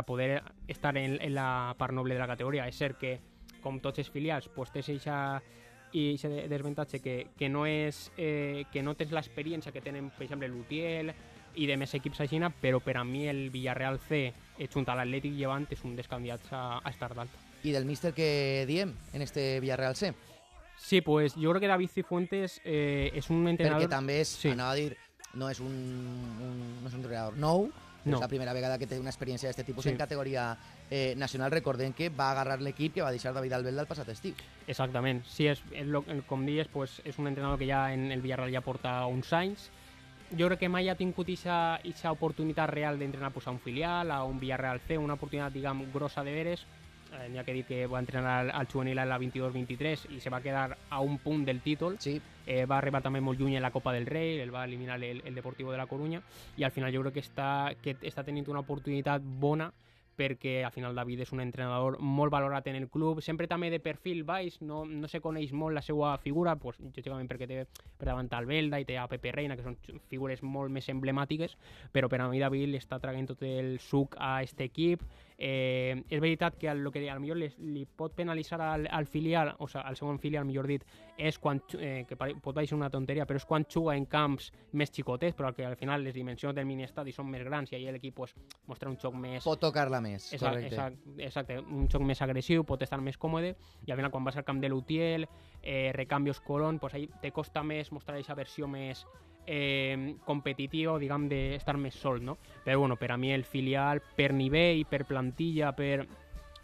poder estar en la part noble de la categoria. És cert que, com tots els filials, tens aquest desavantatge que no tens l'experiència que tenen, per exemple, l'Utiel i de més equips així, però per a mi el Villarreal C, junt a l'Atlètic Llevant, és un dels candidats a estar dalt. I del míster que diem en este Villarreal C? Sí, pues jo crec que David Cifuentes és un entrenador... Perquè també és, anava a dir, no és un entrenador nou, és la primera vegada que té una experiència d'aquest tipus en categoria nacional. Recordem que va agarrar l'equip que va deixar David Albelda el passat estiu. Exactament, sí, com dius, pues, és un entrenador que ja en el Villarreal ja porta uns anys. Jo crec que mai ha tingut aquesta oportunitat real d'entrenar a un filial, a un Villarreal C, una oportunitat, diguem, grossa de veres. N'hi ha que dir que va entrenar al juvenil a la 22-23 i se va quedar a un punt del títol. Sí. Va arribar també molt lluny en la Copa del Rei, el va eliminar el Deportivo de la Coruña, i al final jo crec que està tenint una oportunitat bona, perquè al final David és un entrenador molt valorat en el club, sempre també de perfil baix, no se coneix molt la seva figura, pues, lògicament perquè té per davant Albelda i té a Pepe Reina, que són figures molt més emblemàtiques, però per a mi David està traient tot el suc a aquest equip. És veritat que el que potser li pot penalitzar al filial, o sigui, al segon filial, millor dit, és quan, que pot parecer una tonteria, però és quan juga en camps més xicotets, però que al final les dimensions del mini-estadi són més grans i ahir l'equip mostra un xoc més... Pot tocar-la més, Exacte, un xoc més agressiu, pot estar més còmode, i al final quan vas al camp de l'Utiel, Recambios Colón, pues ahí te costa més mostrar aquesta versió més competitiu, diguem, d'estar més sol, no? Però bueno, per a mi el filial, per nivell, per plantilla, per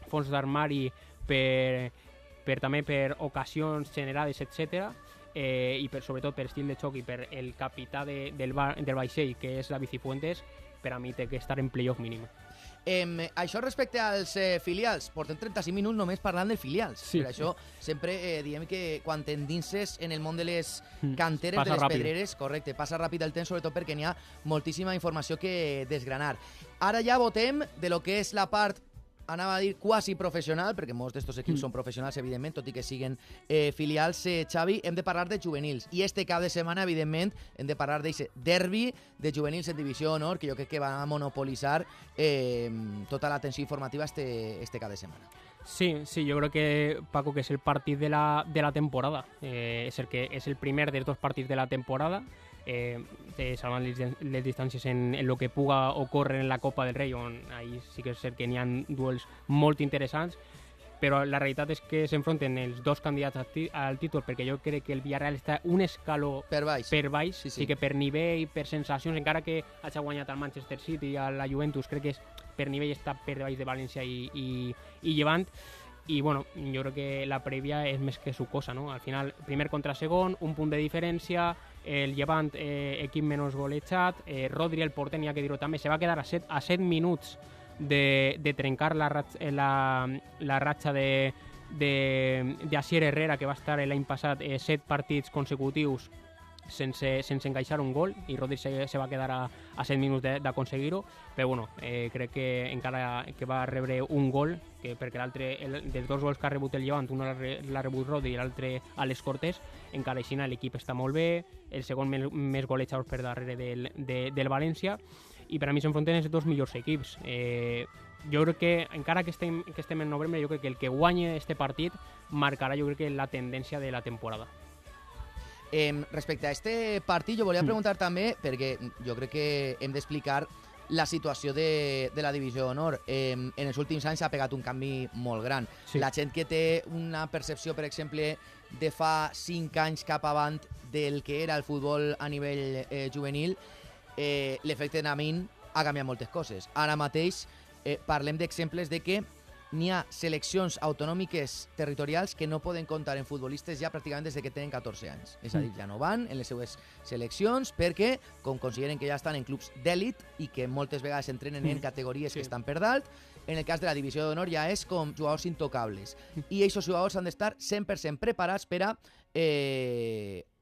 fons d'armari, també per ocasions generades, etc., i sobretot per estil de xoc i per el capità del vaixell, que és David Cifuentes, per a mi té que estar en playoff mínim. Això respecte als filials, portem 35 minuts només parlant de filials. Per això sempre diem que quan t'endinses en el món de les canteres, de les pedreres, correcte, passa ràpid el temps, sobretot perquè n'hi ha moltíssima informació que desgranar. Ara ja votem de lo que és la part, anava a dir quasi professional, perquè molts d'estos equips són professionals, evidentment, tot i que siguen filials. Xavi, hem de parlar de juvenils. I este cap de setmana, evidentment, hem de parlar d'aquest derbi de juvenils en Divisió Honor, que jo crec que va monopolitzar tota l'atenció informativa este cap de setmana. Sí, jo crec que, Paco, que és el partit de la temporada. És el primer dels dos partits de la temporada. Salvant les distàncies en el que puga ocórrer en la Copa del Rei, on ahí sí que és cert que n'hi ha duels molt interessants, però la realitat és que s'enfronten els dos candidats al títol, perquè jo crec que el Villarreal està un escaló per baix, sí que per nivell, per sensacions, encara que hagi guanyat al Manchester City i a la Juventus, crec que per nivell està per baix de València i Llevant. I bueno, jo crec que la prèvia és més que sucosa, no? Al final, primer contra segon, un punt de diferència, el Llevant, equip menys golejat, Rodri, el porter, n'hi ha que dir-ho també, se va quedar a 7 minuts de trencar la ratxa d'Asier Herrera, que va estar l'any passat 7 partits consecutius sense encaixar un gol, i Rodri se va quedar a 7 minuts d'aconseguir-ho, però bueno, crec que encara que va rebre un gol, perquè l'altre, dels 2 gols que ha rebut el Llevant, un l'ha rebut Rodri i l'altre Àlex Cortés, encara així l'equip està molt bé, el segon més golejadors per darrere del València, i per a mi s'enfronten els 2 millors equips. Jo crec que, encara que estem en novembre, jo crec que el que guanyi este partit marcarà, jo crec que, la tendència de la temporada. Respecte a este partit, jo volia preguntar també, perquè jo crec que hem d'explicar la situació de la Divisió d'Honor. En els últims anys ha pegat un canvi molt gran. Sí. La gent que té una percepció, per exemple, de fa 5 anys cap avant del que era el futbol a nivell juvenil, l'efecte Namin ha canviat moltes coses. Ara mateix parlem d'exemples de que n'hi ha seleccions autonòmiques territorials que no poden comptar en futbolistes ja pràcticament des que tenen 14 anys. És a dir, ja no van en les seues seleccions perquè, com consideren que ja estan en clubs d'èlit i que moltes vegades entrenen en categories que estan per dalt, en el cas de la Divisió d'Honor ja és com jugadors intocables. I aquests jugadors han d'estar 100% preparats per a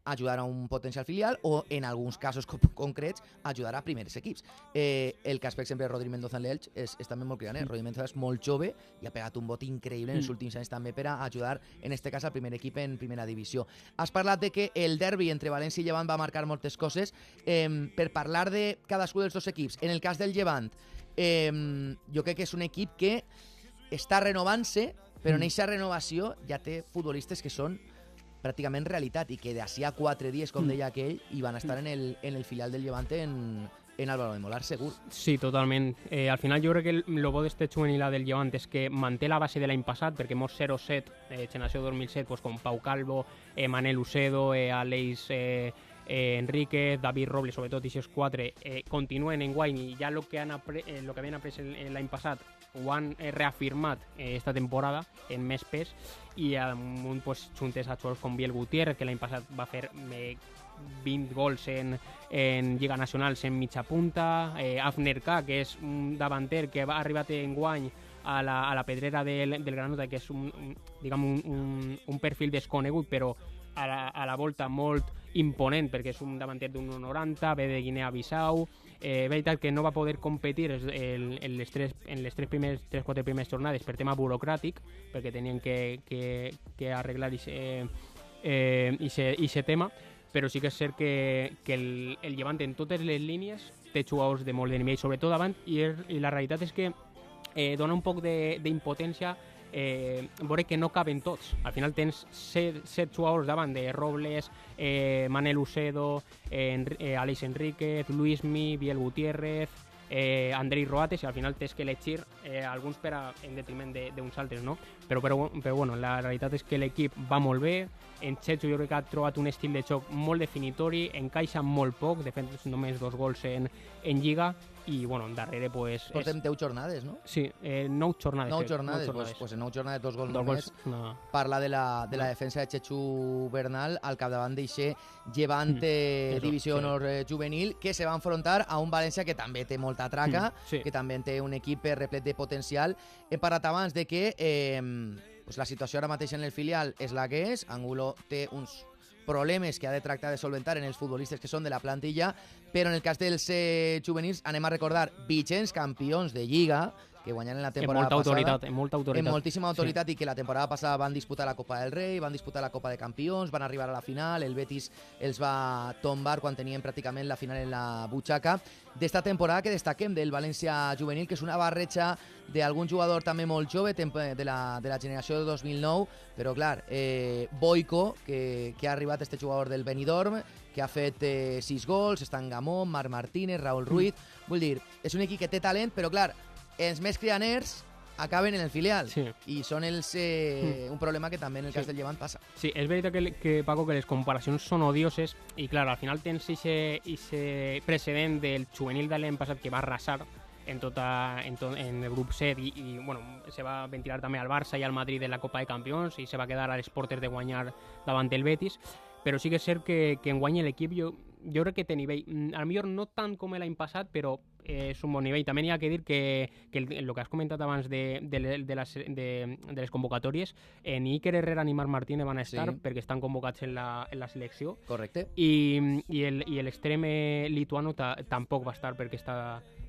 ajudar a un potencial filial o, en alguns casos concrets, ajudar a primers equips. El cas, per exemple, de Rodri Mendoza en l'Elx és també molt cridaner. Rodri Mendoza és molt jove i ha pegat un bot increïble en els últims anys també per a ajudar, en este cas, al primer equip en primera divisió. Has parlat de que el derbi entre València i Llevant va marcar moltes coses. Per parlar de cadascú dels 2 equips, en el cas del Llevant, jo crec que és un equip que està renovant-se, però en aquesta renovació ja té futbolistes que són pràcticament realitat i que d'ací a 4 dies, com deia aquell, hi van estar en el filial del Llevante en Álvaro de Molar, segur. Sí, totalment. Al final jo crec que el bo d'este juvenil del Llevant és que manté la base de l'any passat, perquè mos 0-7, generació 2007, pues, com Pau Calvo, Manel Ucedo, Aleix Enrique, David Robles, sobretot, i aquests 4 continuen en guany i ja el que havien après l'any passat ho han reafirmat esta temporada en més pes, i amunt pues, juntes a jugadors com Biel Gutiérrez, que l'any passat va fer 20 gols en Lliga Nacional en mitja punta, Afner K, que és un davanter que ha arribat en guany a la pedrera del Granota, que és un perfil desconegut, però a la volta molt imponent, perquè és un davanter d'un 1,90, ve de Guinea-Bissau. Veritat que no va poder competir en les 3-4 primeres jornades per tema burocràtic, perquè tenien que arreglar aquest tema, però sí que és cert que el Llevant en totes les línies té jugadors de molt de nivell, sobretot davant, i la realitat és que dona un poc d'impotència veure que no caben tots. Al final tens 7 jugadors davant de Robles, Manel Ucedo, Aleix Enríquez, Luismi, Biel Gutiérrez, Andrei Roates, i al final tens que elegir alguns en detriment d'uns altres, no? Però bueno, la realitat és que l'equip va molt bé. En Chechu jo crec que ha trobat un estil de joc molt definitori, encaixa molt poc, de fet només 2 gols en Lliga, i bueno, darrere pues... Portem 10 jornades, no? Sí, 9 jornades. 9 jornades, pues en 9 jornades 2 gols només. No. Parla de la defensa de Chechu Bernal al capdavant d'eixe Llevante Divisió Honor juvenil, que se va enfrontar a un València que també té molta traca, que també té un equip replet de potencial. He parlat abans de que la situació ara mateix en el filial és la que és. Angulo té uns problemes que ha de tractar de solventar en els futbolistes que són de la plantilla, però en el cas dels juvenils anem a recordar vigents campions de Lliga, que guanyaran la temporada passada. Amb molta autoritat. Amb moltíssima autoritat, i que la temporada passada van disputar la Copa del Rei, van disputar la Copa de Campions, van arribar a la final, el Betis els va tombar quan tenien pràcticament la final en la butxaca. D'esta temporada que destaquem del València juvenil, que és una barreja d'algun jugador també molt jove de la generació de 2009, però clar, Boico, que ha arribat este jugador del Benidorm, que ha fet 6 gols, Stan Gamón, Marc Martínez, Raúl Ruiz. Vull dir, és un equip que té talent, però clar, els més crianers acaben en el filial, i són un problema que també en el cas del Llevant passa. Sí, és veritat que Paco, que les comparacions són odioses, i clar, al final tens aquest precedent del juvenil de l'any passat que va arrasar en el grup 7 i bueno, se va ventilar també al Barça i al Madrid en la Copa de Campions, i se va quedar a les portes de guanyar davant del Betis. Però sí que és cert que enguany l'equip, jo jo crec que té nivell, potser no tant com l'any passat, però és un bon nivell. També n'hi ha que dir que el que has comentat abans de les convocatòries, ni Iker Herrera ni Marc Martínez van estar perquè estan convocats en la selecció. Correcte. I l'extrem lituano tampoc va estar perquè està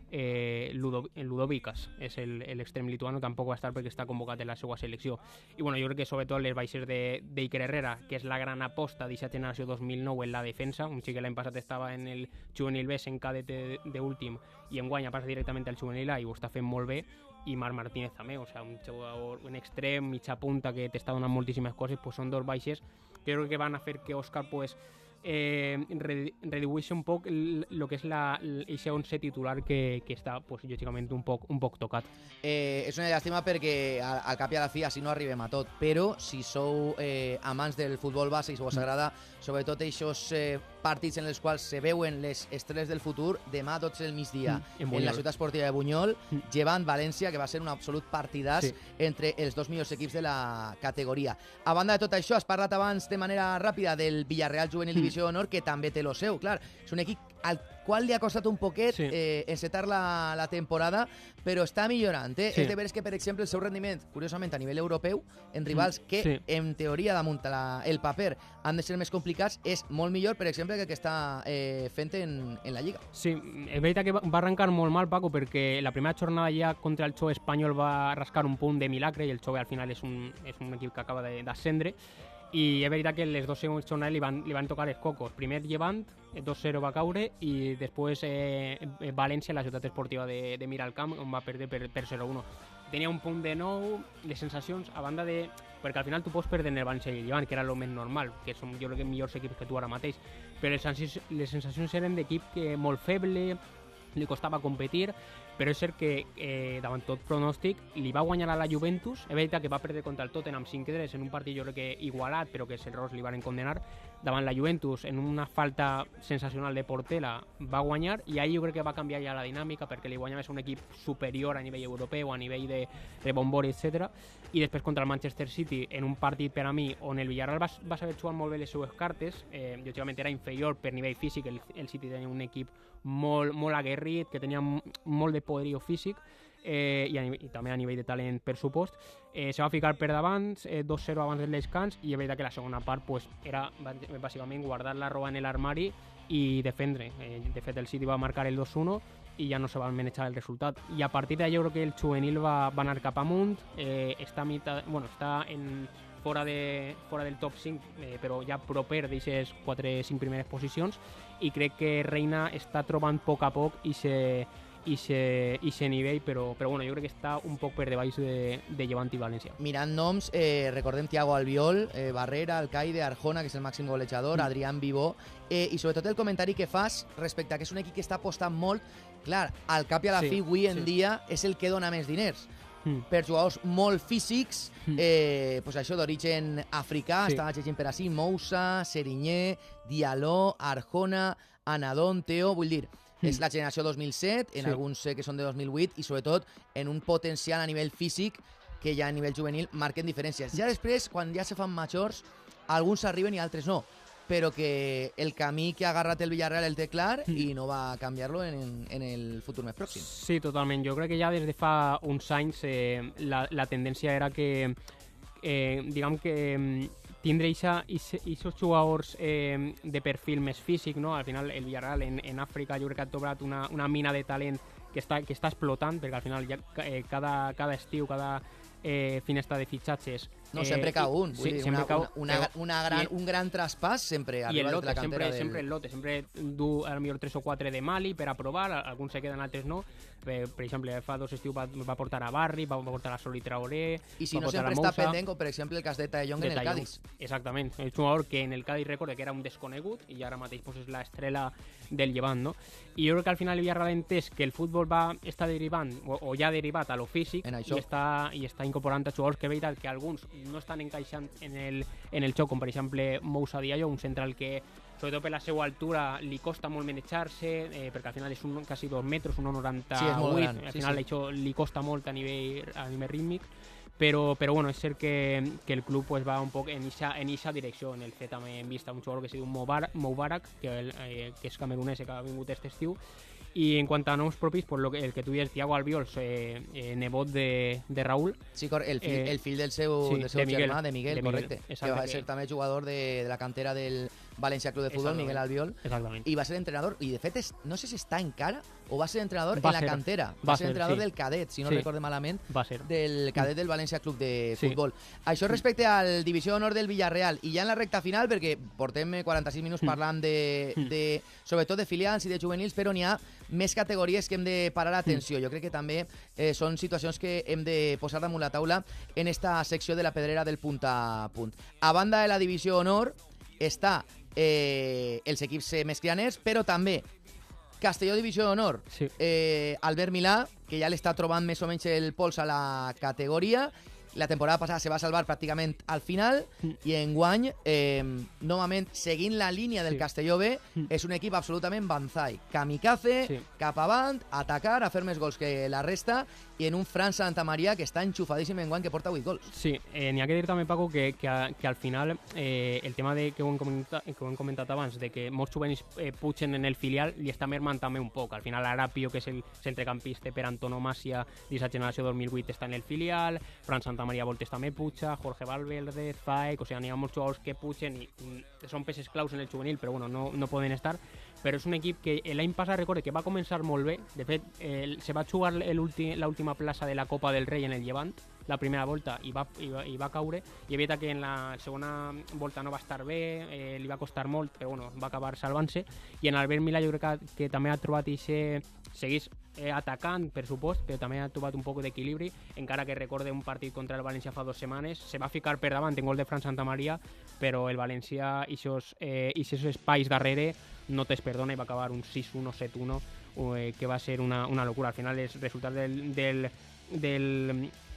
Ludovicas, és l'extrem lituano, tampoc va estar perquè està convocat en la seva selecció. I bueno, jo crec que sobretot les baixes d'Iker Herrera, que és la gran aposta d'aquesta generació 2009 en la defensa, un xic que l'any passat estava en el juvenil B en cadet d'últim i enguany ha passat directament al juvenil A i ho està fent molt bé, i Marc Martínez també, o sigui, un jugador, un extrem, mitja punta que t'està donant moltíssimes coses, pues són dos baixes que crec que van a fer que Òscar pues reduïssi un poc el que és eixe 11 titular que està, pues, lògicament, un poc tocat. És una llàstima perquè al cap i a la fi així no arribem a tot, però si sou amants del futbol base i si us agrada, sobretot aquests partits en els quals se veuen les estrelles del futur, demà a 12 del migdia en la ciutat esportiva de Bunyol, llevant València, que va ser un absolut partidàs entre els dos millors equips de la categoria. A banda de tot això, has parlat abans de manera ràpida del Villarreal Juvenil Divisió d'Honor, que també té lo seu, clar. És un equip al qual li ha costat un poquet encetar la temporada, però està millorant. És de veres que, per exemple, el seu rendiment, curiosament, a nivell europeu, en rivals que, en teoria, damunt el paper han de ser més complicats, és molt millor, per exemple, que el que està fent en la Lliga. Sí, és veritat que va arrencar molt mal, Paco, perquè la primera jornada ja contra el Xove espanyol va rascar un punt de milagre i el Xove al final és un equip que acaba d'ascendre. I és veritat que les dues següents jornades li van tocar els cocos. Primer Llevant, 2-0 va caure, i després València, la ciutat esportiva de Miralcamp, on va perdre per 0-1. Tenia un punt de nou, les sensacions, a banda de... Perquè al final tu pots perdre en el València i el Llevant, que era el més normal, que són, jo crec, millors equips que tu ara mateix, però les sensacions eren d'equip molt feble, li costava competir, però és cert que davant tot pronòstic li va guanyar a la Juventus. És veritat que va perdre contra el Tottenham 5-3 en un partit jo crec que igualat, però que els errors li van condenar. Davant la Juventus, en una falta sensacional de Portela, va guanyar, i ahir jo crec que va canviar ja la dinàmica, perquè li guanyava un equip superior a nivell europeu, a nivell de bombori, etc. I després contra el Manchester City, en un partit per a mi on el Villarreal va saber jugar molt bé les seues cartes, lògicament era inferior per nivell físic, el City tenia un equip molt aguerrit, que tenia molt de poderío físic, i també a nivell de talent, per supost. Se va ficar per davant, 2-0 abans del descans, i és veritat que la segona part pues, era bàsicament guardar la roba en l'armari i defendre. De fet, el City va marcar el 2-1 i ja no se va manejar el resultat. I a partir d'allà jo crec que el juvenil va anar cap amunt, està fora del top 5, però ja proper d'aquestes 4-5 primeres posicions, i crec que Reina està trobant a poc i se nivell, però bueno, jo crec que està un poc per debaix de Llevant i València. Mirant noms, recordem Thiago Albiol, Barrera, Alcaide, Arjona, que és el màxim golejador, Adrián Vivó, i sobretot el comentari que fas respecte a que és un equip que està apostant molt, clar, al cap i a la fi, avui en dia, és el que dona més diners. Per jugadors molt físics, pues això d'origen africà, estava llegint per així, Moussa, Serinyé, Diallo, Arjona, Anadon, Teo, vull dir, és la generació 2007, en alguns que són de 2008, i sobretot en un potencial a nivell físic que ja a nivell juvenil marquen diferències. Ja després, quan ja se fan majors, alguns arriben i altres no, però que el camí que ha agarrat el Villarreal el té clar i no va canviar-lo en el futur més pròxim. Sí, totalment. Jo crec que ja des de fa uns anys la tendència era que, diguem que tindre aquests jugadors de perfil més físic, no? Al final el Villarreal en Àfrica jo crec que ha trobat una mina de talent que està explotant, perquè al final ja cada estiu, cada finestra de fitxatges... No, sempre cau un. Vull dir, un gran traspàs sempre arriba de la cantera del... Sempre el lote, sempre du a lo millor 3 o 4 de Mali per a provar, alguns se queden, altres no. Per exemple, fa 2 estius va portar a Barri, va portar a Soli Traoré... I si no sempre està pendent, com per exemple el cas de Taillon en el Cádiz. Exactament, és un jugador que en el Cádiz recorda que era un desconegut i ara mateix pues, és l'estrella del Llevant, no? I jo crec que al final el Villarreal ha entès que el futbol està derivant, o ja ha derivat a lo físic, i està incorporant a jugadors que és veritat que alguns no estan encaixant en el joc, com per exemple Moussa Diallo, un central que sobretot per la seva altura li costa molt manejar-se, perquè al final és quasi 2 metres, 1,98, al final això li costa molt a nivell rítmic, Però bueno, és cert que el club pues, va un poc en eixa direcció. En el C també hem vist un jugador que es diu Moubarak, que és camerunès, que ha vingut aquest estiu. I en quant a noms propis, pues el que tu dius, Thiago Albiols, nebot de Raúl. Sí, el fill del seu germà, de Miguel, correcte. Que va ser també jugador de la cantera del València Club de Futbol, Miguel Albiol. Exactament. I va ser entrenador, i de fet no sé si està encara o va ser entrenador en la cantera. Va ser entrenador del cadet, si no recorde malament, del cadet del València Club de Futbol. Això respecte al Divisió d'Honor del Villarreal. I ja en la recta final, perquè portem 46 minuts parlant sobretot de filials i de juvenils, però n'hi ha més categories que hem de parar atenció. Jo crec que també són situacions que hem de posar damunt la taula en esta secció de la pedrera del punt a punt. A banda de la Divisió d'Honor està els equips més crianers, però també Castelló Divisió d'Honor, Albert Milà, que ja l'està trobant més o menys el pols a la categoria. La temporada passada se va salvar pràcticament al final i enguany, novament, seguint la línia del Castelló B, és un equip absolutament banzai. Kamikaze, cap avant, atacar, a fer més gols que la resta, i en un Fran Santamaria que està enxufadíssim enguany, que porta 8 gols. Sí, n'hi ha que dir també, Paco, que al final el tema que ho hem comentat abans, de que molts juvenils pugen en el filial, li està mermant també un poc. Al final, Arapio, que és el centrecampista per antonomàsia d'aquesta generació 2008, està en el filial, Fran Santamaria Voltes també puja, Jorge Valverde, Zaek, o sigui, n'hi ha molts jugadors que pugen i són peces claus en el juvenil, però bueno, no poden estar. Però és un equip que l'any passat recorde que va començar molt bé. De fet, se va jugar l'última plaça de la Copa del Rei en el Llevant, la primera volta, i va caure. I és veritat que en la segona volta no va estar bé, li va costar molt, però bueno, va acabar salvant-se. I en Albert Milà jo crec que també ha trobat segueix atacant, per supost, però també ha trobat un poc d'equilibri, encara que recorde un partit contra el València fa 2 setmanes, se va ficar per davant en gol de Fran Santamaria, però el València i aquests espais darrere no te'ls perdona i va acabar un 6-1 o 7-1, que va ser una locura. Al final els resultats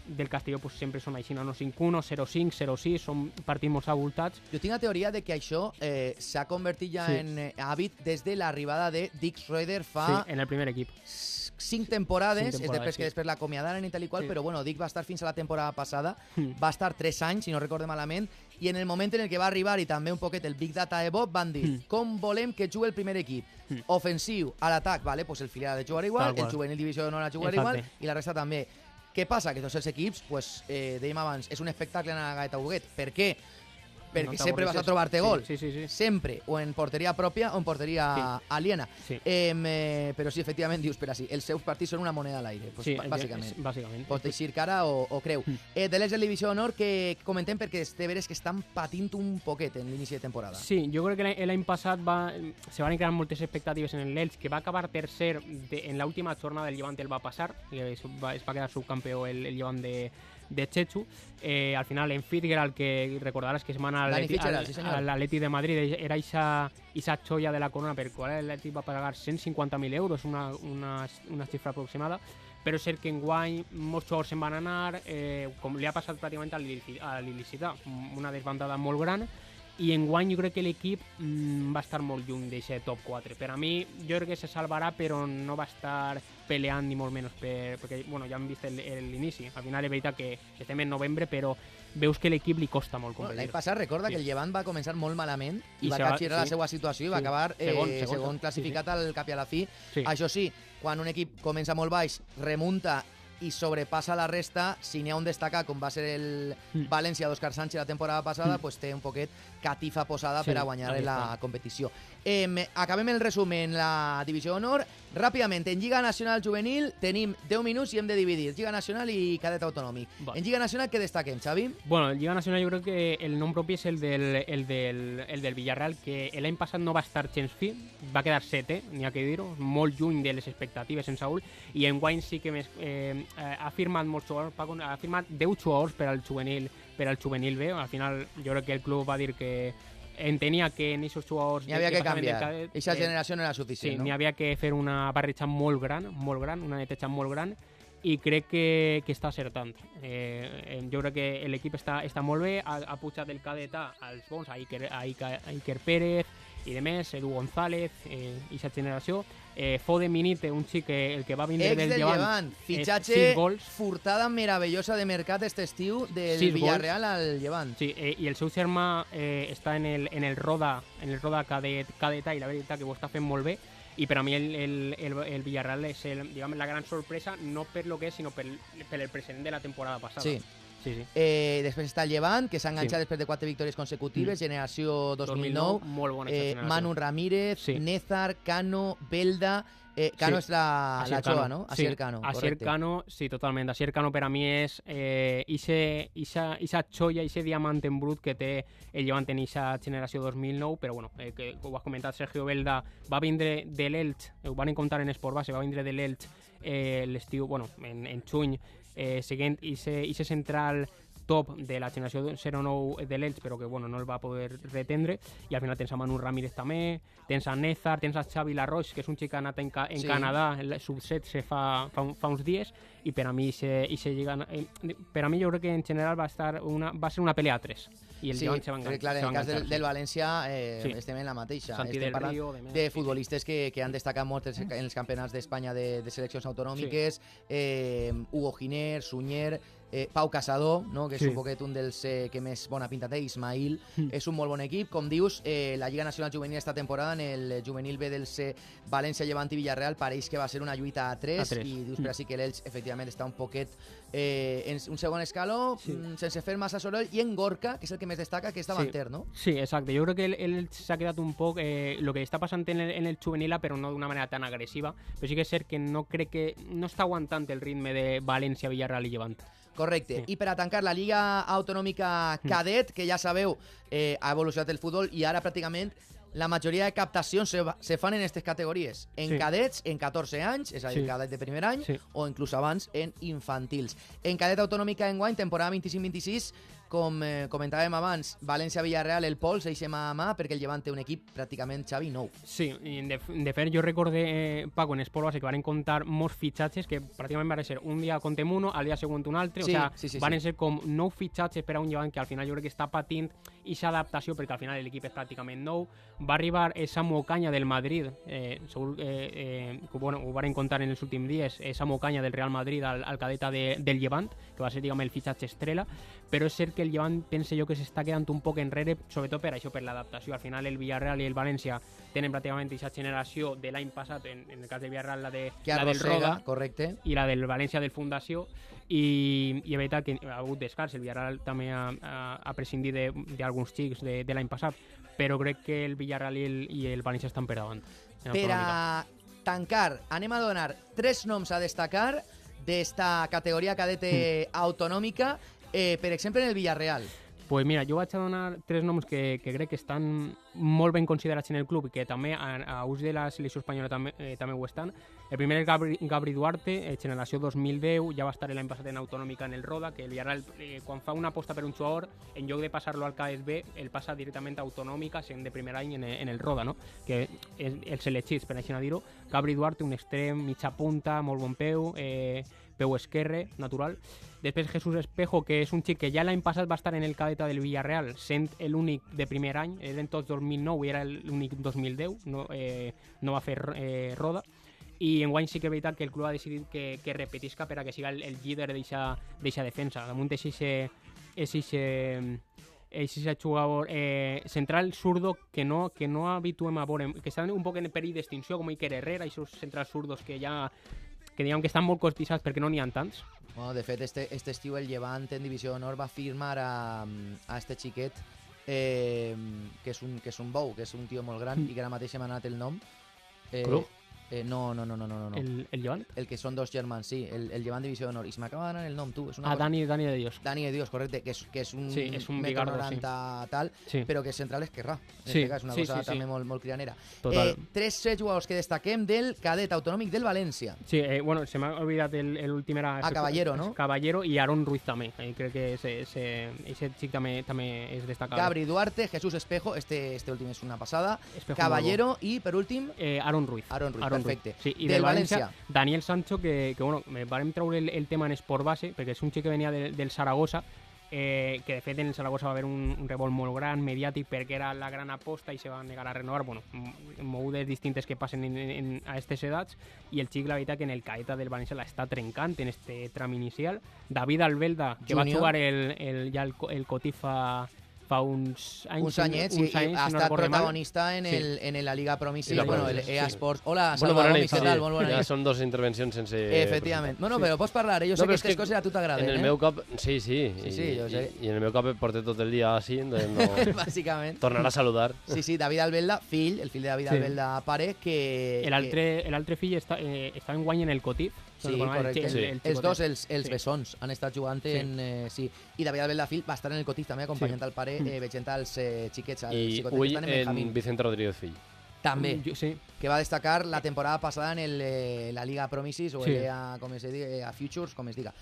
del Castelló pues, sempre són així, no? 5-1, 0-5, 0-6, són partits molt abultats. Jo tinc la teoria de que això s'ha convertit ja en hàbit des de l'arribada de Dick Schroeder fa... Sí, en el primer equip. 5 temporades, és després que després l'acomiadaren i tal i qual, però bueno, Dick va estar fins a la temporada passada, va estar 3 anys, si no recorde malament, i en el moment en el que va arribar, i també un poquet el Big Data de Bob, van dir, com volem que jugui el primer equip? Ofensiu, a l'atac, vale, pues el filial ha de jugar igual, el juvenil divisió d'honor ha de jugar igual, i la resta també. Què passa? Que tots els equips, pues, dèiem abans, és un espectacle en la Gaeta Huguet. Per què? Perquè sempre vas a trobar-te gol. Sí. Sempre, o en porteria pròpia o en porteria aliena. Sí. Però sí, efectivament, dius, però sí, els seus partits són una moneda a l'aire, pues, bàsicament. Pot eixir cara o creu. De l'Eix de la Divisió d'Honor, que comentem perquè de veres que estan patint un poquet en l'inici de temporada. Sí, jo crec que l'any passat se van crear moltes expectatives en l'Elx, que va acabar tercer en l'última jornada del Llevant el va passar, es va quedar subcampió el Llevant de Chechu. Al final en Fitzgerald, que recordaràs que es mana a l'Atleti de Madrid, era esa xoia de la corona per qual l'Atleti va pagar 150.000 euros, una xifra aproximada, però és cert que enguany molts jugadors se'n van anar, com li ha passat pràcticament a l'il·licità, una desbandada molt gran, i enguany jo crec que l'equip va estar molt lluny d'aquest top 4. Per a mi, jo crec que se salvarà, però no va estar peleant ni molt menys, perquè bueno, ja hem vist l'inici. Al final és veritat que estem en novembre, però veus que l'equip li costa molt competir. L'any passat recorda que el Llevant va començar molt malament i va capgirar la seva situació i va acabar segon classificat al cap i a la fi. Això sí, quan un equip comença molt baix, remunta i sobrepassa la resta, si n'hi ha un destacat com va ser el València d'Òscar Sánchez la temporada passada, pues té un poquet catifa posada per a guanyar la competició. Acabem el resum en la Divisió d'Honor. Ràpidament, en Lliga Nacional Juvenil tenim 10 minuts i hem de dividir Lliga Nacional i Cadet Autonòmic. En Lliga Nacional, què destaquem, Xavi? Bueno, en Lliga Nacional jo crec que el nom propi és el del Villarreal, que l'any passat no va estar gens fi, va quedar 7, n'hi ha que dir-ho, molt lluny de les expectatives en Saúl, i enguany sí que ha firmat molts jugadors, ha firmat 10 jugadors per al juvenil B. Al final jo crec que el club va dir que entenia que en aquests jugadors... N'hi havia que canviar, aquesta generació no era suficient, no? Sí, n'hi havia que fer una barreja molt gran, una neteja molt gran, i crec que està acertant. Jo crec que l'equip està molt bé, ha pujat el cadet als bons, a Iker Pérez, i de més, Edu González i sa generació. Fode Minite, un xic el que va vindre del Llevant. Fitxatge, furtada meravellosa de mercat este estiu del Villarreal al Llevant. Sí, i el seu germà està en el Roda cadeta, i la veritat que ho està fent molt bé. I per a mi el Villarreal és la gran sorpresa, no per lo que és, sinó per el precedent de la temporada passada. Sí. Després està el Llevant, que s'ha enganxat després de 4 victòries consecutives, generació 2009, molt bona generació. Manu Ramírez, Nézar, Cano, Belda. Cano és la Choa, no? Asier Cano, Asier Cano, sí, totalment. Asier Cano per a mi és ixa xoia, ixe diamant en brut que té el Llevant en ixa generació 2009, però bueno, que ho has comentat, Sergio Belda va vindre de l'Elx, ho van encontrar en Esport Base, va vindre de l'Elx l'estiu, bueno, en juny, seguint ixe central top de la generació 09 de l'Elx, però que bueno, no el va poder retendre, i al final tens a Manu Ramírez també, tens a Nézar, tens a Xavi Larroix, que és un xic que ha anat en Canadà, el sub-16 fa uns dies, i per a mi per a mi jo crec que en general va ser una pelea a 3. I el Llevant se va enganxar. Clar, en el cas del València estem en la mateixa. Estem parlant de futbolistes que han destacat molt en els campionats d'Espanya de seleccions autonòmiques, Hugo Giner, Sunyer, Pau Casado, no? Que és un poquet un dels que més bona pinta té, Ismail. És un molt bon equip. Com dius, la Lliga Nacional Juvenil esta temporada, en el juvenil B del C, València, Llevant i Villarreal, pareix que va ser una lluita a 3, i dius per així que l'Elx efectivament està un poquet en un segon escaló, sense fer massa soroll, i en Gorka, que és el que més destaca, que és davanter, no? Sí, exacte. Jo crec que l'Elx s'ha quedat un poc el que està passant en el juvenil, però no d'una manera tan agressiva, però sí que és cert que no crec que no està aguantant el ritme de València, Villarreal i Llevant. Correcte. I per a tancar la Lliga Autonòmica Cadet, que ja sabeu, ha evolucionat el futbol i ara pràcticament la majoria de captacions se fan en aquestes categories. En cadets, en 14 anys, és a dir, cadet de primer any, o inclús abans en infantils. En cadet autonòmica enguany, temporada 25-26, com comentàvem abans, València-Villarreal, el Pol s'eixe mà a mà, perquè el Llevant té un equip pràcticament, Xavi, nou. Sí, de fet, jo recordé, Paco, en Esport Base, que van comptar molts fitxatges, que pràcticament van ser un dia contem uno, al dia següent un altre, van ser com 9 fitxatges per a un Llevant que al final jo crec que està patint aquesta adaptació, perquè al final l'equip és pràcticament nou. Va arribar Samu Ocaña del Madrid, segur ho van comptar en els últims dies, Samu Ocaña del Real Madrid al cadeta del Llevant, que va ser, diguem, el fitxatge estrella, però és cert que el Llevant pense jo que s'està quedant un poc enrere, sobretot per això, per l'adaptació. Al final el Villarreal i el València tenen pràcticament aquesta generació de l'any passat, en el cas del Villarreal la del Roda, correcte, i la del València del Fundació, i és veritat que ha hagut descars, el Villarreal també ha prescindit d'alguns xics de l'any passat, però crec que el Villarreal i el València estan per davant. Per a tancar, anem a donar 3 noms a destacar d'esta categoria cadete autonòmica. Per exemple, en el Villarreal. Pues mira, jo vaig a donar 3 noms que crec que estan molt ben considerats en el club i que també a ús de la selecció espanyola també ho estan. El primer és Gabri Duarte, generació 2010, ja va estar l'any passat en autonòmica en el Roda, que el Villarreal, quan fa una aposta per un jugador, en lloc de passar-lo al CASB, el passa directament a autonòmica, sent de primer any en el Roda, no? Que els elegits, per així dir-ho. Gabri Duarte, un extrem, mitja punta, molt bon peu esquerre, natural. Després Jesús Espejo, que és un xic que ja l'any passat va estar en el cadeta del Villarreal, sent l'únic de primer any, eren tots 2009 i era l'únic 2010, no va fer roda. I enguany sí que és veritat que el club ha decidit que repetisca per a que siga el líder d'eixa defensa. Damunt és eixe jugador central zurdo que no habituem a veure, que estan un poc en perill d'extinció, com Iker Herrera, aquests centrals zurdos que diguem que estan molt cotitzats perquè no n'hi ha tants. Bueno, de fet, este estiu el Llevant en Divisió d'Honor va firmar a este xiquet que és un bou, que és un tio molt gran i que ara mateix m'ha anat el nom. Cruz? No. El Llevant? El que són 2 germans, sí, el Llevant Divisió d'Honor. I se m'acaba d'anar el nom, tu. Dani de Dios. Dani de Dios, correcte, que és un bigardo, 1,90 tal, però que és central esquerrà. És una cosa també molt crianera. 3 jugadors que destaquem del cadet autonòmic del València. Sí, bueno, se m'ha oblidat l'últim era... Caballero, no? Caballero i Aaron Ruiz també. Crec que aquest xic també és destacable. Gabri Duarte, Jesús Espejo, este últim és una passada. Caballero i, per últim... Aaron Ruiz. Perfecte. Sí, i del València, Daniel Sancho, que bueno, vam treure el tema en Esport Base, perquè és un xic que venia del Saragossa, que de fet en Saragossa va haver un revolt molt gran, mediàtic, perquè era la gran aposta i se va negar a renovar, bueno, mogudes distintes que passen a aquestes edats, i el xic, la veritat, que en el caeta del València l'està trencant en este tram inicial. David Albelda, que va jugar el Cotifa fa uns anyets, i ha estat protagonista en la Liga Promises, bueno, el EA Sports. Hola, Salva Gomis, què tal? Molt bona nit. Ja són dos intervencions sense... Efectivament. Bueno, però pots parlar, jo sé que aquestes coses a tu t'agraden. En el meu cap, sí, jo sé. I en el meu cap porté tot el dia així, no... Bàsicament. Tornar a saludar. Sí, David Albelda, el fill de David Albelda, pare, que... L'altre fill està en guany en el Cotif. Sí, correcte. Els dos, els bessons, han estat jugant en... Sí, i David Albelda fill va estar en el Cotif també acompanyant el pare, veient els xiquets, els xicotets que estan en Benjamín. I en Vicente Rodríguez fill. També, que va destacar la temporada passada en la Liga Promises o EA, com es diga, EA Futures, com es diga.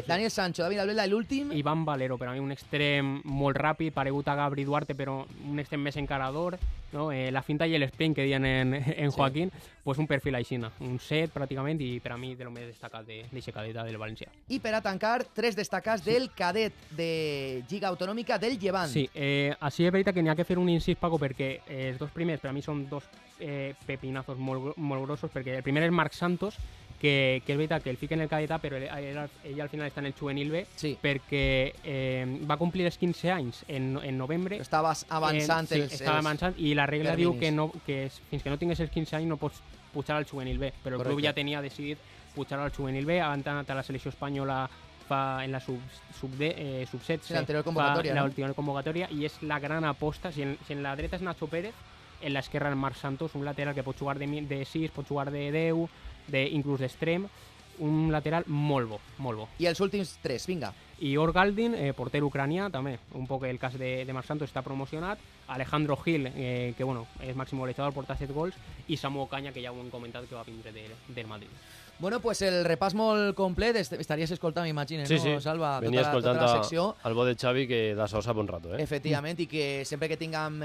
Daniel Sancho, David Albelda, l'últim. Iván Valero, per a mi un extrem molt ràpid, paregut a Gabri Duarte, però un extrem més encarador, no? La finta i l'esprint que diuen en Joaquín, pues un perfil aixina, un 7 pràcticament, i per a mi de lo més destacat d'eixa cadeta del València. I per a tancar, 3 destacats del cadet de Lliga Autonòmica del Llevant. Sí, així és veritat que n'hi ha que fer un incís, Paco, perquè els dos primers per a mi són dos pepinazos molt grossos, perquè el primer és Marc Santos, que és veritat que el fica en el cadetà, però ell al final està en el juvenil B, perquè va complir els 15 anys en novembre. Estava avançant estava avançant, i la regla diu que fins que no tingués els 15 anys no pots pujar al juvenil B, però el club ja tenia decidit pujar al juvenil B, abans d'anar a la selecció espanyola en la sub-16, l'última convocatòria, i és la gran aposta. Si en la dreta és Nacho Pérez, en l'esquerra el Marc Santos, un lateral que pot jugar de 6, pot jugar de 10, inclús d'extrem, un lateral molt bo, molt bo. I els últims 3, vinga. I Orgaldin, porter ucranià, també, un poc el cas de Marc Santos, està promocionat. Alejandro Gil, que bueno, és màxim golejador, porta 7 gols, i Samu Ocaña, que ja ho hem comentat, que va vindre del Madrid. Bueno, pues el repàs molt complet, estaries escoltant, m'imagines, no, Salva? Venia escoltant al bo de Xavi, que d'això sap un rato, Efectivament, i que sempre que tinguem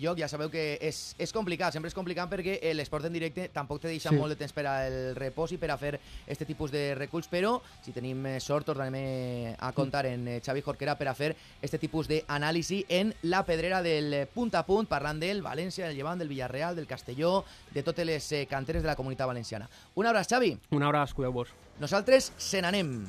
lloc, ja sabeu que és complicat, sempre és complicat perquè l'esport en directe tampoc te deixa molt de temps per al repòs i per a fer aquest tipus de reculls, però si tenim sort tornarem a comptar en Xavi Jorquera per a fer aquest tipus d'anàlisi en la pedrera del punt a punt, parlant del València, del Llevant, del Villarreal, del Castelló, de totes les canteres de la Comunitat Valenciana. Un abraç, Xavi. Un abraç, cuideu-vos. Nosaltres se n'anem.